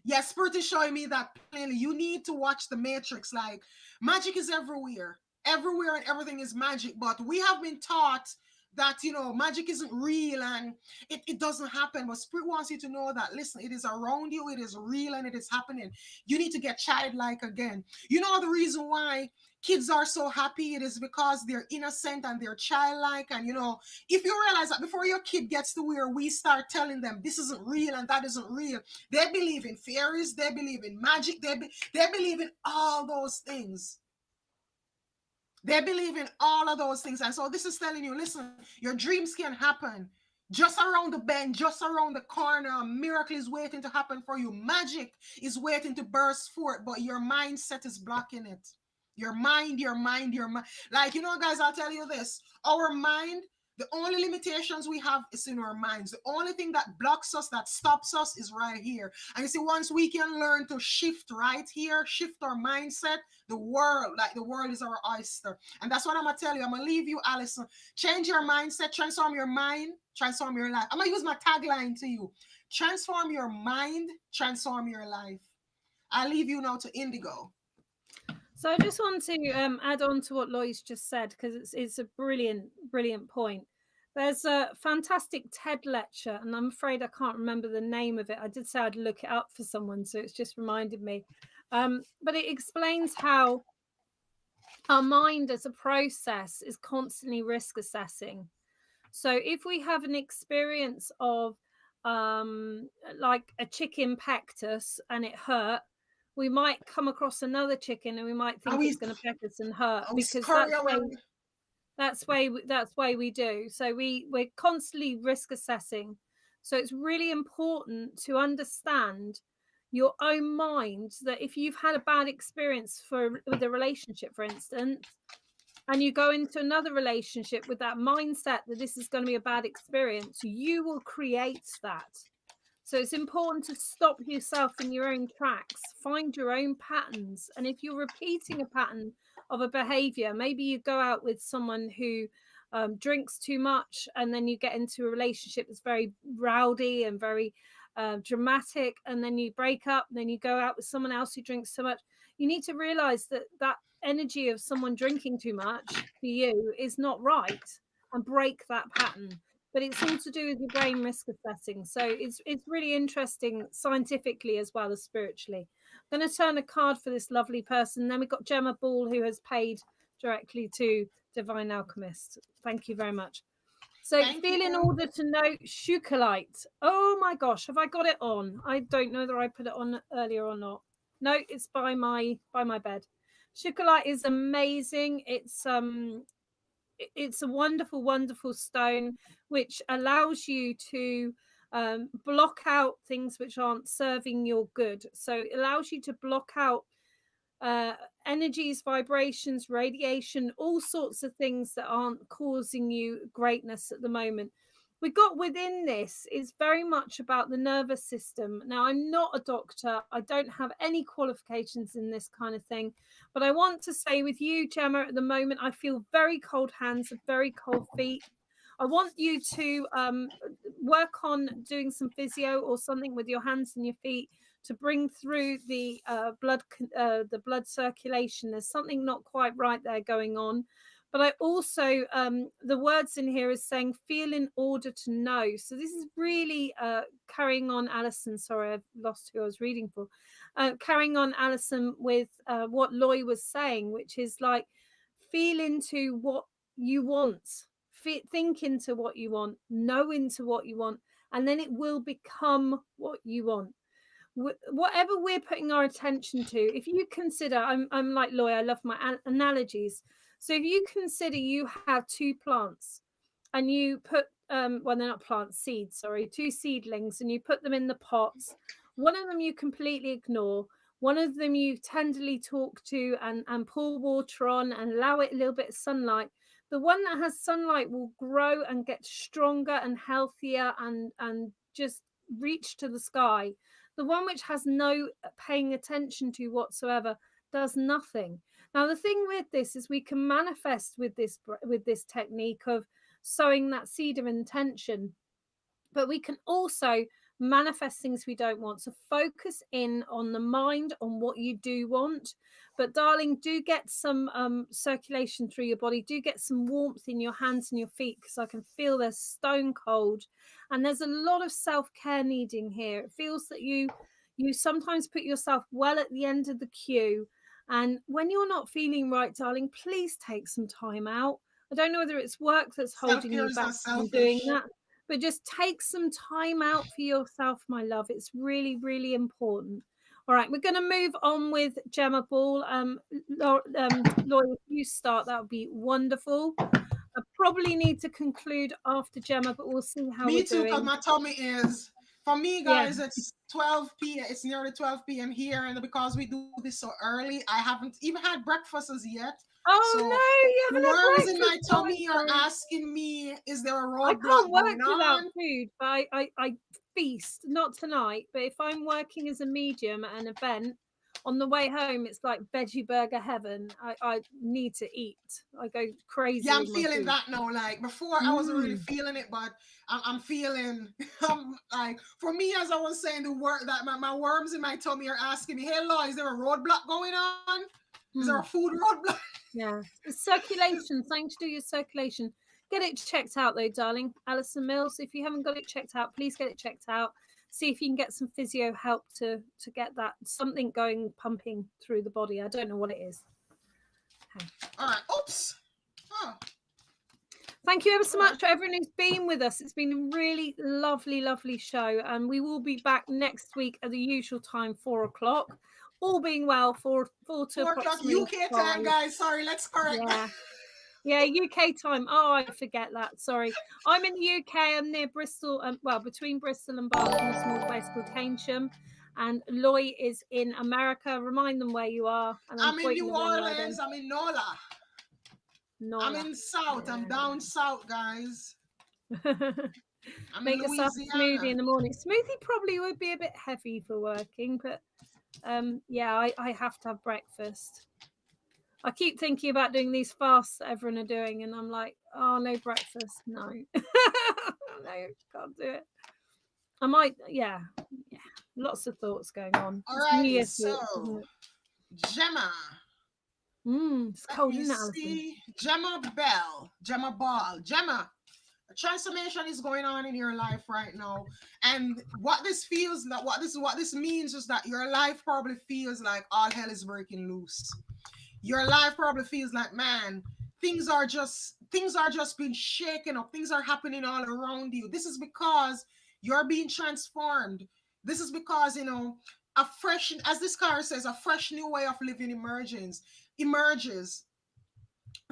Yes, Spirit is showing me that plainly. You need to watch The Matrix. Like, magic is everywhere. Everywhere and everything is magic. But we have been taught that magic isn't real and it doesn't happen. But spirit wants you to know that, listen, it is around you, it is real, and it is happening. You need to get childlike again. The reason why kids are so happy, it is because they're innocent and they're childlike. And if you realize that before your kid gets to where we start telling them this isn't real and that isn't real, they believe in fairies, they believe in magic, they believe in all those things. They believe in all of those things. And so this is telling you, listen, your dreams can happen just around the bend, just around the corner. A miracle is waiting to happen for you. Magic is waiting to burst forth, but your mindset is blocking it. Your mind. Like, guys, I'll tell you this. Our mind, the only limitations we have is in our minds. The only thing that blocks us, that stops us, is right here. And you see, once we can learn to shift right here, shift our mindset, the world is our oyster. And that's what I'm going to tell you. I'm going to leave you, Allison. Change your mindset, transform your mind, transform your life. I'm going to use my tagline to you. Transform your mind, transform your life. I'll leave you now to Indigo. So I just want to add on to what Lois just said, because it's a brilliant point. There's a fantastic TED lecture, and I'm afraid I can't remember the name of it. I did say I'd look it up for someone, so it's just reminded me. But it explains how our mind as a process is constantly risk assessing. So if we have an experience of like a chicken pecked us and it hurt, we might come across another chicken and we might think it's going to peck us and hurt, because that's way we do. So we're constantly risk assessing. So it's really important to understand your own mind, that if you've had a bad experience with a relationship, for instance, and you go into another relationship with that mindset that this is going to be a bad experience, you will create that. So it's important to stop yourself in your own tracks, find your own patterns. And if you're repeating a pattern of a behavior, maybe you go out with someone who drinks too much, and then you get into a relationship that's very rowdy and very dramatic, and then you break up, and then you go out with someone else who drinks so much. You need to realize that energy of someone drinking too much for you is not right, and break that pattern. But it's all to do with your brain risk assessing. So it's really interesting scientifically as well as spiritually. I'm going to turn a card for this lovely person. Then we've got Gemma Ball, who has paid directly to Divine Alchemist. Thank you very much. So feel in order to know Shukalite. Oh my gosh, have I got it on? I don't know whether I put it on earlier or not. No, it's by my bed. Shukalite is amazing. It's a wonderful stone which allows you to block out things which aren't serving your good. So it allows you to block out energies, vibrations, radiation, all sorts of things that aren't causing you greatness at the moment. We got within this is very much about the nervous system. Now, I'm not a doctor. I don't have any qualifications in this kind of thing. But I want to say with you, Gemma, at the moment, I feel very cold hands and very cold feet. I want you to work on doing some physio or something with your hands and your feet to bring through the blood circulation. There's something not quite right there going on. But I also, the words in here is saying, feel in order to know. So this is really carrying on, Alison. Sorry, I've lost who I was reading for. Carrying on, Alison, with what Loy was saying, which is like, feel into what you want. Think into what you want. Know into what you want. And then it will become what you want. Whatever we're putting our attention to, if you consider, I'm like Loy, I love my analogies. So if you consider you have two plants and you put, well, they're not plants, seeds, sorry, two seedlings, and you put them in the pots. One of them you completely ignore. One of them you tenderly talk to and pour water on and allow it a little bit of sunlight. The one that has sunlight will grow and get stronger and healthier and just reach to the sky. The one which has no paying attention to whatsoever does nothing. Now, the thing with this is we can manifest with this technique of sowing that seed of intention, but we can also manifest things we don't want. So focus in on the mind, on what you do want. But darling, do get some circulation through your body. Do get some warmth in your hands and your feet, because I can feel they're stone cold. And there's a lot of self-care needing here. It feels that you sometimes put yourself well at the end of the queue. And when you're not feeling right, darling, please take some time out. I don't know whether it's work that's holding Self-care you is back not from doing selfish. that, but just take some time out for yourself, my love. It's really, really important. All right, we're going to move on with Gemma Ball. Laura, if you start, that would be wonderful. I probably need to conclude after Gemma, but we'll see how Me we're too, because doing. my tummy is, for me, Yeah. guys, it's 12 p.m. It's nearly 12 p.m. here. And because we do this so early, I haven't even had breakfast as yet. Oh, So no, you the haven't had worms in my breakfast. tummy are Sorry. asking me, is there a I can't roadblock work going without on? food, but I feast, not tonight, but if I'm working as a medium at an event, on the way home, it's like veggie burger heaven. I need to eat. I go crazy Yeah, I'm with my feeling food. that now. Like before, I wasn't really feeling it, but I'm feeling. I'm like, for me, as I was saying, the work that my worms in my tummy are asking me, "Hey, Law, is there a roadblock going on? Is there a food roadblock?" Yeah, it's circulation. Something to do with your circulation. Get it checked out, though, darling. Alison Mills, if you haven't got it checked out, please get it checked out. See if you can get some physio help to get that something going, pumping through the body. I don't know what it is. Okay. All right. Oops. Oh. Thank you ever so much for everyone who's been with us. It's been a really lovely, lovely show. And we will be back next week at the usual time, 4 o'clock. All being well, 4 to 4 o'clock approximately UK 5. time, guys. Sorry, let's correct that. Yeah, UK time. Oh, I forget that. Sorry. I'm in the UK. I'm near Bristol, well, between Bristol and Bath in a small place called Keynsham. And Loy is in America. Remind them where you are. And I'm in pointing New the wrong way then. Orleans. I'm in NOLA. Nola. I'm in South. I'm down south, guys. I'm Make in yourself a smoothie Louisiana. in the morning. Smoothie probably would be a bit heavy for working, but yeah, I have to have breakfast. I keep thinking about doing these fasts that everyone are doing, and I'm like, oh, no breakfast, no. No, can't do it. I might, yeah, lots of thoughts going on. It's New Alrighty, Year's thoughts, so isn't it? Gemma. It's Let cold, me isn't it, Alison? see. Gemma Ball. Gemma, a transformation is going on in your life right now. And what this feels like, what this means is that your life probably feels like all hell is breaking loose. Your life probably feels like, man, things are just being shaken up. Things are happening all around you. This is because you're being transformed. This is because, a fresh, as this card says, a fresh new way of living emerges.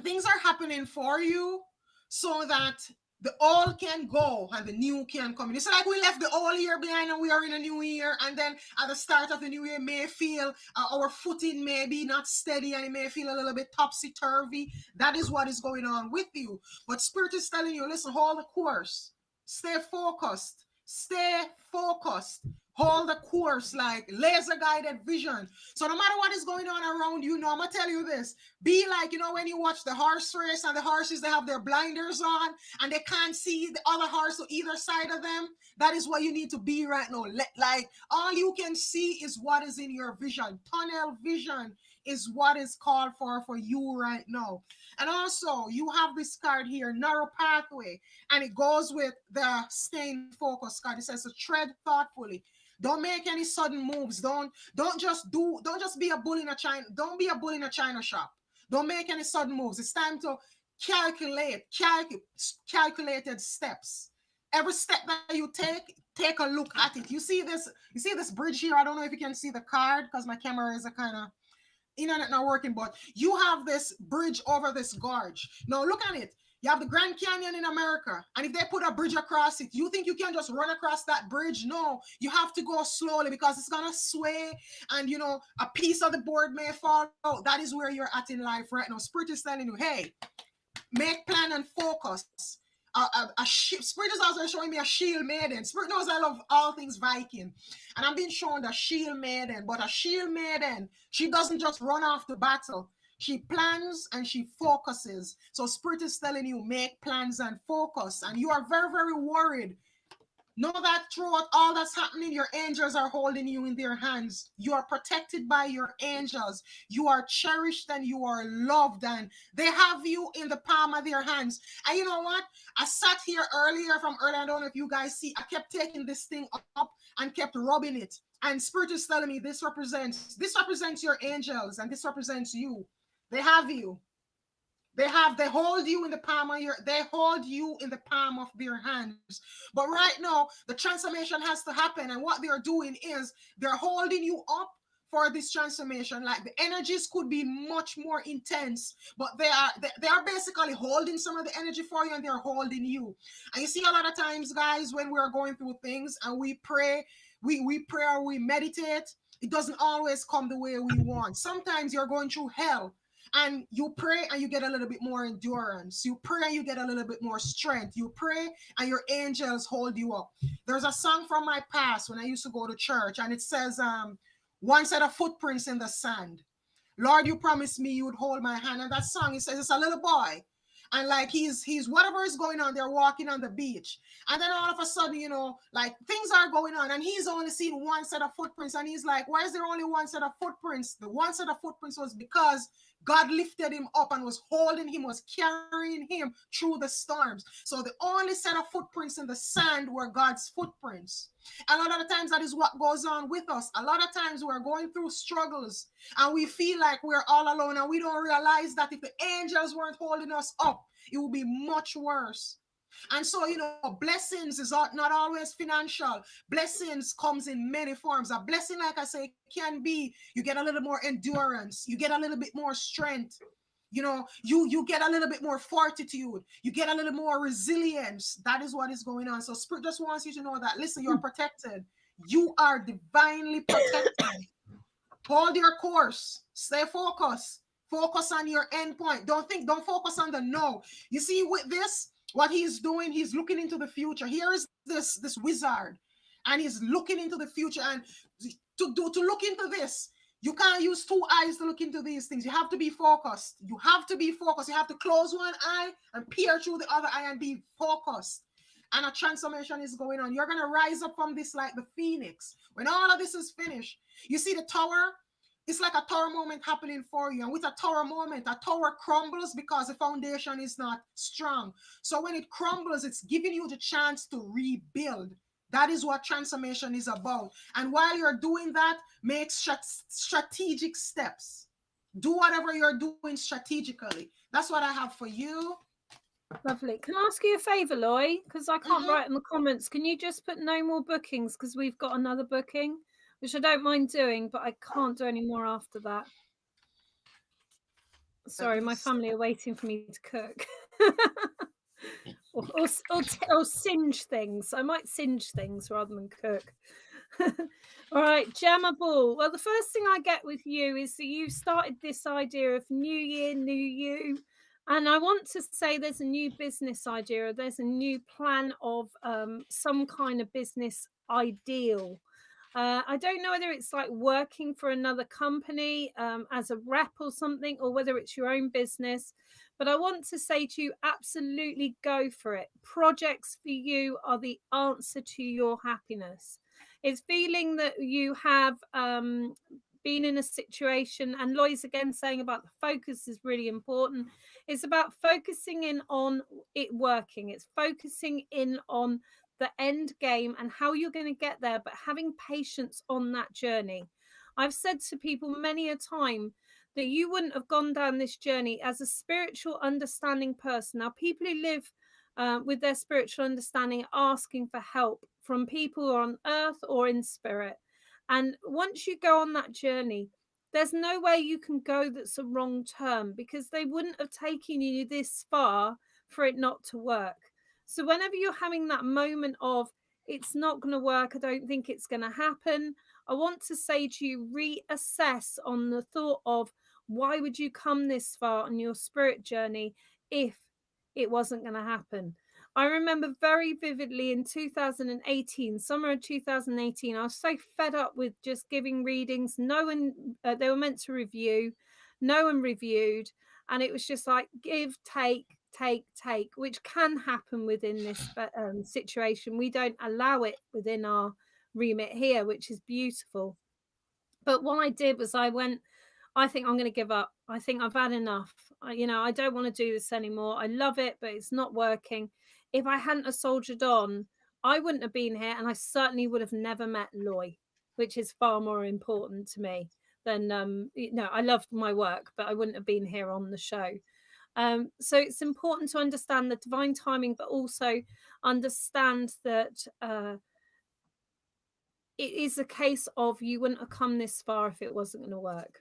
Things are happening for you so that the old can go and the new can come in. It's like we left the old year behind and we are in a new year. And then at the start of the new year, may feel our footing may be not steady and it may feel a little bit topsy-turvy. That is what is going on with you. But Spirit is telling you, listen, hold the course. Stay focused. Stay focused. Hold the course, like laser guided vision. So no matter what is going on around you, I'm gonna tell you this. Be like, when you watch the horse race and the horses, they have their blinders on and they can't see the other horse on either side of them. That is what you need to be right now. Like all you can see is what is in your vision. Tunnel vision is what is called for you right now. And also you have this card here, narrow pathway, and it goes with the staying focused card. It says to tread thoughtfully. Don't make any sudden moves. Don't just be a bull in a china. Don't be a bull in a china shop. Don't make any sudden moves. It's time to calculated steps. Every step that you take a look at it. You see this bridge here? I don't know if you can see the card because my camera is a kind of internet not working, but you have this bridge over this gorge. Now look at it. You have the Grand Canyon in America, and if they put a bridge across it, you think you can just run across that bridge? No, you have to go slowly because it's gonna sway, and a piece of the board may fall out. That is where you're at in life right now. Spirit is telling you, hey, make plan and focus. Spirit is also showing me a shield maiden. Spirit knows I love all things Viking, and I'm being shown the shield maiden. But a shield maiden, she doesn't just run off the battle. She plans and she focuses. So Spirit is telling you, make plans and focus. And you are very, very worried Know that throughout all that's happening, your angels are holding you in their hands. You are protected by your angels. You are cherished and you are loved, and they have you in the palm of their hands. And you know what? I sat here earlier from earlier. I don't know if you guys see. I kept taking this thing up and kept rubbing it. And Spirit is telling me this represents your angels and this represents you. They have you. They hold you in the palm of your they hold you in the palm of their hands. But right now, the transformation has to happen, and what they're doing is they're holding you up for this transformation. Like the energies could be much more intense, but they are basically holding some of the energy for you, and they're holding you. And you see, a lot of times, guys, when we're going through things and we pray, we pray or we meditate, it doesn't always come the way we want. Sometimes you're going through hell, and you pray and you get a little bit more endurance. You pray and you get a little bit more strength. You pray and your angels hold you up. There's a song from my past when I used to go to church, and it says, one set of footprints in the sand. Lord, you promised me you would hold my hand. And that song, it says it's a little boy. And like he's whatever is going on, they're walking on the beach. And then all of a sudden, like things are going on, and he's only seen one set of footprints. And he's like, why is there only one set of footprints? The one set of footprints was because God lifted him up and was holding him, was carrying him through the storms. So the only set of footprints in the sand were God's footprints. And a lot of times that is what goes on with us. A lot of times we're going through struggles and we feel like we're all alone, and we don't realize that if the angels weren't holding us up, it would be much worse. And so, blessings is not always financial. Blessings comes in many forms. A blessing, like I say, can be you get a little more endurance, you get a little bit more strength. You get a little bit more fortitude, you get a little more resilience. That is what is going on. So Spirit just wants you to know that, listen, you're protected. You are divinely protected. Hold your course. Stay focused. Focus on your end point. Don't focus on the no. You see, with this, what he's doing, he's looking into the future. Here is this wizard, and he's looking into the future. And to look into this, you can't use two eyes to look into these things. You have to be focused. You have to be focused. You have to close one eye and peer through the other eye and be focused. And a transformation is going on. You're going to rise up from this like the phoenix. When all of this is finished, you see the tower? It's like a tower moment happening for you. And with a tower moment, a tower crumbles because the foundation is not strong. So when it crumbles, it's giving you the chance to rebuild. That is what transformation is about. And while you're doing that, make strategic steps. Do whatever you're doing strategically. That's what I have for you. Lovely. Can I ask you a favour, Loy? Because I can't write in the comments. Can you just put no more bookings, because we've got another booking, which I don't mind doing, but I can't do any more after that. Sorry, my family are waiting for me to cook. or singe things. I might singe things rather than cook. All right, Gemma Ball. Well, the first thing I get with you is that you started this idea of new year, new you. And I want to say there's a new business idea, or there's a new plan of some kind of business ideal. I don't know whether it's like working for another company as a rep or something, or whether it's your own business. But I want to say to you, absolutely go for it. Projects for you are the answer to your happiness. It's feeling that you have been in a situation, and Loy's again saying about the focus is really important. It's about focusing in on it working. It's focusing in on the end game and how you're going to get there, but having patience on that journey. I've said to people many a time that you wouldn't have gone down this journey as a spiritual understanding person. Now, people who live with their spiritual understanding asking for help from people on earth or in spirit. And once you go on that journey, there's no way you can go that's a wrong term, because they wouldn't have taken you this far for it not to work. So whenever you're having that moment of it's not going to work, I don't think it's going to happen, I want to say to you, reassess on the thought of why would you come this far on your spirit journey if it wasn't going to happen. I remember very vividly in 2018, summer of 2018, I was so fed up with just giving readings. No one, they were meant to review, no one reviewed. And it was just like give, take, which can happen within this situation. We don't allow it within our remit here, which is beautiful. But what I did was I went, I think I'm going to give up. I think I've had enough. I don't want to do this anymore. I love it, but it's not working. If I hadn't have soldiered on, I wouldn't have been here, and I certainly would have never met Loy, which is far more important to me than I love my work, but I wouldn't have been here on the show. So it's important to understand the divine timing, but also understand that it is a case of you wouldn't have come this far if it wasn't going to work.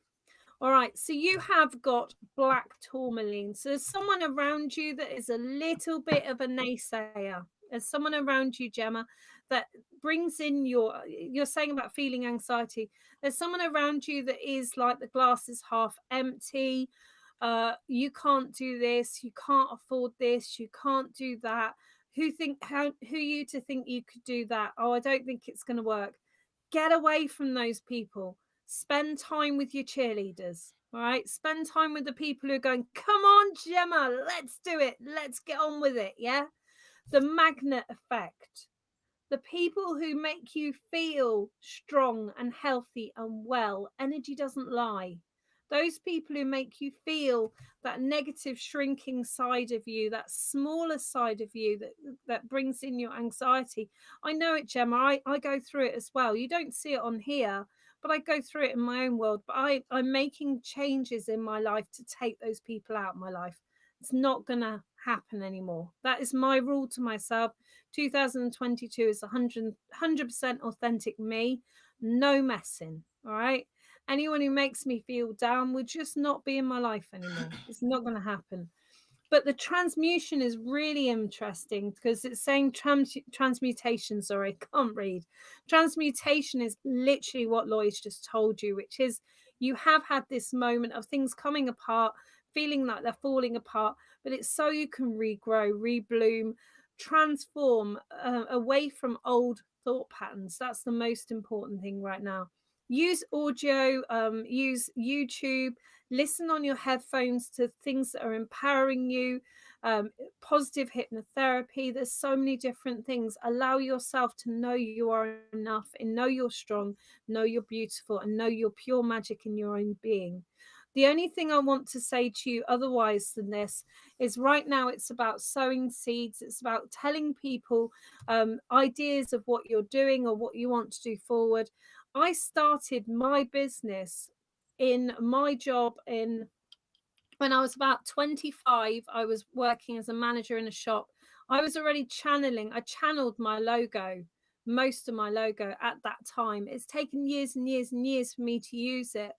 All right, so you have got black tourmaline. So there's someone around you that is a little bit of a naysayer. There's someone around you, Gemma, that brings in you're saying about feeling anxiety. There's someone around you that is like the glass is half empty. You can't do this. You can't afford this. You can't do that. Who you to think you could do that? Oh, I don't think it's going to work. Get away from those people. Spend time with your cheerleaders. All right. Spend time with the people who are going, come on, Gemma, let's do it. Let's get on with it. Yeah. The magnet effect. The people who make you feel strong and healthy and well. Energy doesn't lie. Those people who make you feel that negative shrinking side of you, that smaller side of you that brings in your anxiety. I know it, Gemma. I go through it as well. You don't see it on here, but I go through it in my own world. But I'm making changes in my life to take those people out of my life. It's not going to happen anymore. That is my rule to myself. 2022 is 100% authentic me. No messing. All right. Anyone who makes me feel down would just not be in my life anymore. It's not going to happen. But the transmutation is really interesting because it's saying transmutation. Sorry, I can't read. Transmutation is literally what Lloyd's just told you, which is you have had this moment of things coming apart, feeling like they're falling apart, but it's so you can regrow, rebloom, transform away from old thought patterns. That's the most important thing right now. Use audio, use YouTube, listen on your headphones to things that are empowering you, positive hypnotherapy. There's so many different things. Allow yourself to know you are enough and know you're strong, know you're beautiful, and know you're pure magic in your own being. The only thing I want to say to you otherwise than this is right now it's about sowing seeds. It's about telling people ideas of what you're doing or what you want to do forward. I started my business in my job when I was about 25. I was working as a manager in a shop. I was already I channeled my logo, most of my logo at that time. It's taken years and years and years for me to use it.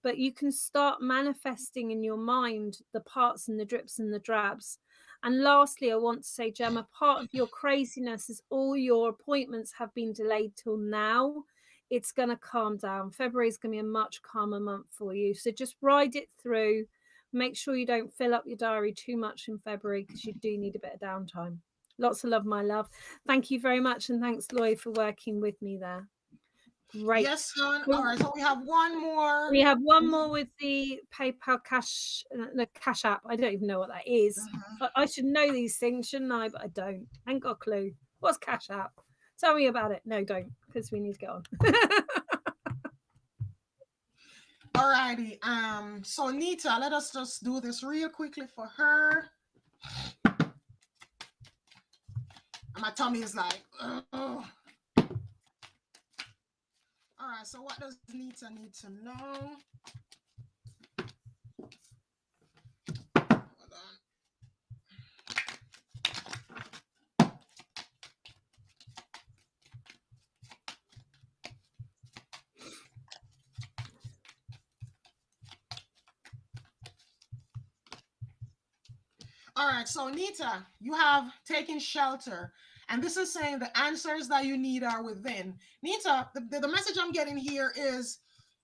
But you can start manifesting in your mind the parts and the drips and the drabs. And lastly, I want to say, Gemma, part of your craziness is all your appointments have been delayed till now. It's going to calm down. February is going to be a much calmer month for you. So just ride it through. Make sure you don't fill up your diary too much in February because you do need a bit of downtime. Lots of love, my love. Thank you very much. And thanks, Lloyd, for working with me there. Great. Yes, son. All right, so we have one more. We have one more with the PayPal cash, the Cash App. I don't even know what that is. I should know these things, shouldn't I? But I don't. I ain't got a clue. What's Cash App? Tell me about it. No, don't, because we need to get on. All righty. So Nita, let us just do this real quickly for her. And my tummy is like, ugh. All right, so what does Nita need to know? Hold on. All right, so Nita, you have taken shelter. And this is saying the answers that you need are within. Nita, the message I'm getting here is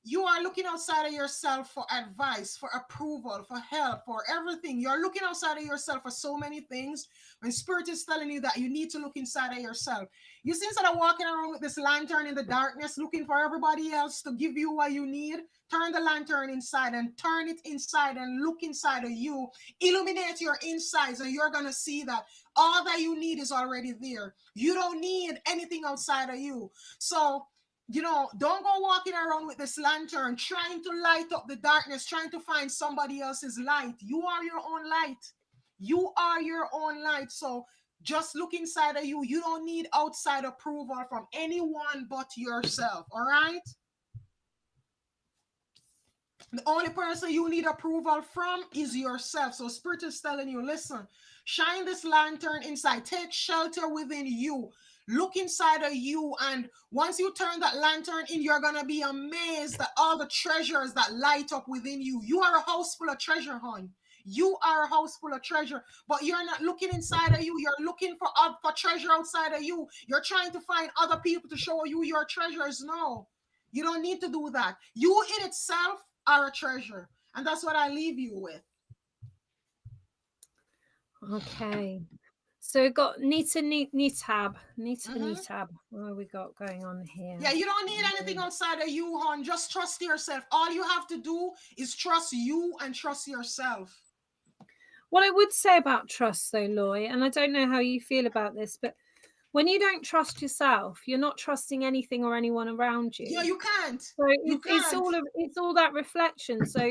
You are looking outside of yourself for advice, for approval, for help, for everything. You're looking outside of yourself for so many things. When spirit is telling you that you need to look inside of yourself, you see, instead of walking around with this lantern in the darkness looking for everybody else to give you what you need, turn the lantern inside and turn it inside and look inside of you. Illuminate your insides, and you're going to see that all that you need is already there. You don't need anything outside of you. So, don't go walking around with this lantern trying to light up the darkness, trying to find somebody else's light. You are your own light. You are your own light. So just look inside of you. You don't need outside approval from anyone but yourself. All right? The only person you need approval from is yourself. So spirit is telling you, listen, shine this lantern inside. Take shelter within you. Look inside of you. And once you turn that lantern in, you're going to be amazed at all the treasures that light up within you. You are a house full of treasure, hon. You are a house full of treasure, but you're not looking inside of you. You're looking for treasure outside of you. You're trying to find other people to show you your treasures. No, you don't need to do that. You in itself are a treasure. And that's what I leave you with. Okay. So we've got Nita Nitab. Nitab. What have we got going on here? Yeah, you don't need anything outside of you, hon. Just trust yourself. All you have to do is trust you and trust yourself. What I would say about trust, though, Loy, and I don't know how you feel about this, but when you don't trust yourself, you're not trusting anything or anyone around you. Yeah, you can't. So it's all that reflection. So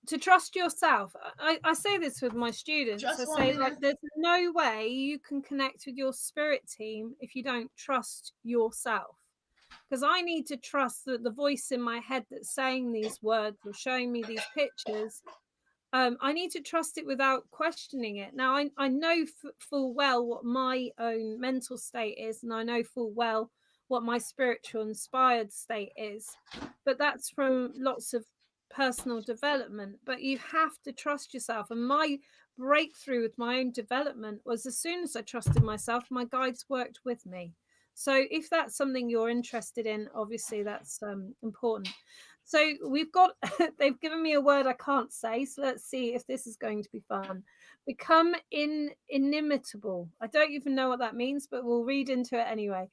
to trust yourself, I say this with my students. I say, like, there's no way you can connect with your spirit team if you don't trust yourself. Because I need to trust that the voice in my head that's saying these words or showing me these pictures, I need to trust it without questioning it. Now, I know full well what my own mental state is, and I know full well what my spiritual inspired state is. But that's from lots of personal development. But you have to trust yourself. And my breakthrough with my own development was as soon as I trusted myself, my guides worked with me. So if that's something you're interested in, obviously that's important. So we've got, they've given me a word I can't say. So let's see if this is going to be fun. Become inimitable. I don't even know what that means, but we'll read into it anyway.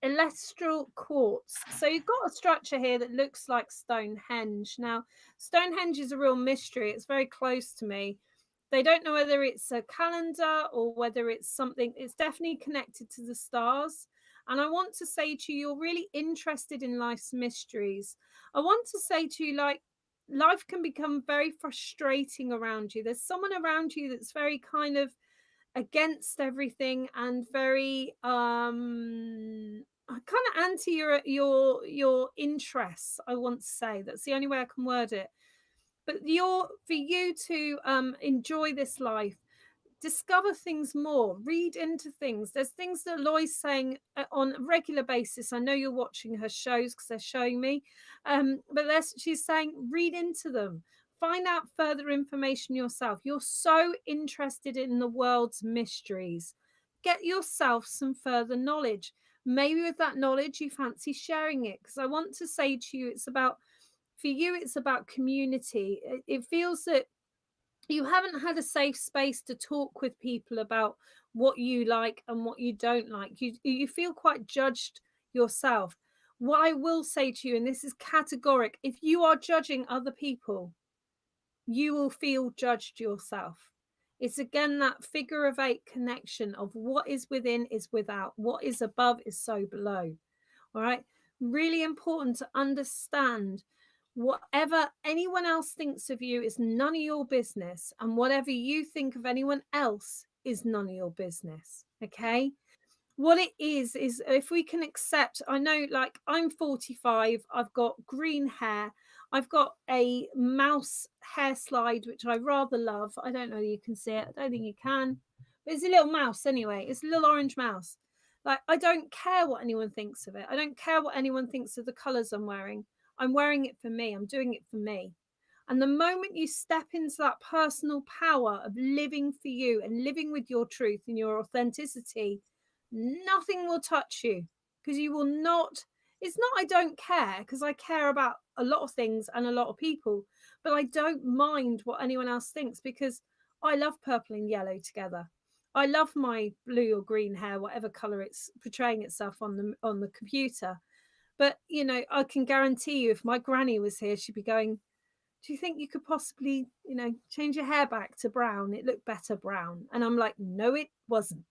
Celestial quartz. So you've got a structure here that looks like Stonehenge. Now, Stonehenge is a real mystery. It's very close to me. They don't know whether it's a calendar or whether it's something. It's definitely connected to the stars. And I want to say to you, you're really interested in life's mysteries. I want to say to you, like, life can become very frustrating around you. There's someone around you that's very kind of against everything and very kind of anti your interests. I want to say that's the only way I can word it. But for you to enjoy this life, discover things more, read into things. There's things that Loy's saying on a regular basis. I know you're watching her shows because they're showing me, but she's saying read into them, find out further information yourself. You're so interested in the world's mysteries. Get yourself some further knowledge. Maybe with that knowledge you fancy sharing it, because I want to say to you, for you, it's about community. It feels that you haven't had a safe space to talk with people about what you like and what you don't like. You feel quite judged yourself. What I will say to you, and this is categoric, if you are judging other people, you will feel judged yourself. It's again that figure of 8 connection of what is within is without, what is above is so below. All right, really important to understand whatever anyone else thinks of you is none of your business, and whatever you think of anyone else is none of your business. Okay, what it is if we can accept, I know, like, I'm 45, I've got green hair, I've got a mouse hair slide which I rather love. I don't know if you can see it, I don't think you can, but it's a little mouse anyway. It's a little orange mouse. Like, I don't care what anyone thinks of it. I don't care what anyone thinks of the colors I'm wearing. I'm wearing it for me. I'm doing it for me. And the moment you step into that personal power of living for you and living with your truth and your authenticity, nothing will touch you, because you will not it's not I don't care, because I care about a lot of things and a lot of people, but I don't mind what anyone else thinks, because I love purple and yellow together. I love my blue or green hair, whatever color it's portraying itself on the computer. But you know, I can guarantee you, if my granny was here, she'd be going, do you think you could possibly, you know, change your hair back to brown? It looked better brown. And I'm like, no, it wasn't.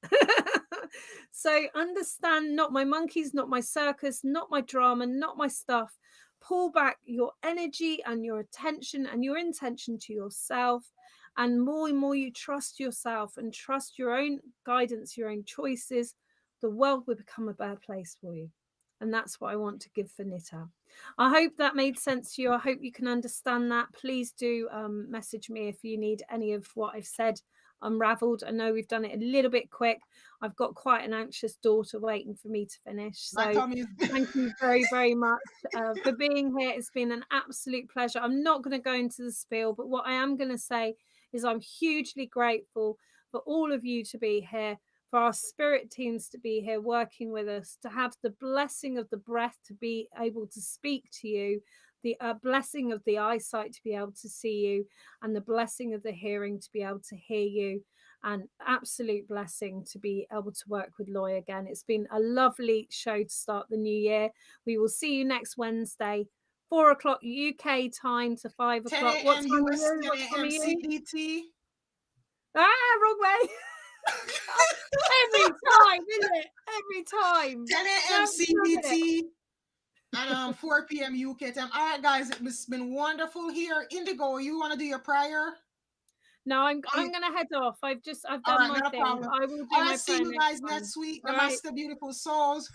So understand, not my monkeys, not my circus, not my drama, not my stuff. Pull back your energy and your attention and your intention to yourself. And more you trust yourself and trust your own guidance, your own choices, the world will become a better place for you. And that's what I want to give for Nita. I hope that made sense to you. I hope you can understand that. Please do message me if you need any of what I've said unraveled. I know we've done it a little bit quick. I've got quite an anxious daughter waiting for me to finish. My So tummy is thank you very, very much for being here. It's been an absolute pleasure. I'm not going to go into the spiel, but what I am going to say is I'm hugely grateful for all of you to be here, for our spirit teams to be here working with us, to have the blessing of the breath to be able to speak to you, the blessing of the eyesight to be able to see you, and the blessing of the hearing to be able to hear you, and absolute blessing to be able to work with Loy again. It's been a lovely show to start the new year. We will see you next Wednesday, 4 o'clock UK time to 5 10 o'clock. What a.m. time are US, you? 10 What time are a.m. you? CDT. Ah, wrong way. Every time, isn't it? Every time. 10 No, a.m. love it. CDT. And 4 p.m. UK time. All right, guys, it's been wonderful here. Indigo, you want to do your prayer? No, I'm gonna head off. I've All done right, my not a thing. problem. I will All do right, my see prayer you next guys time. next week. All right. Namaste, beautiful souls.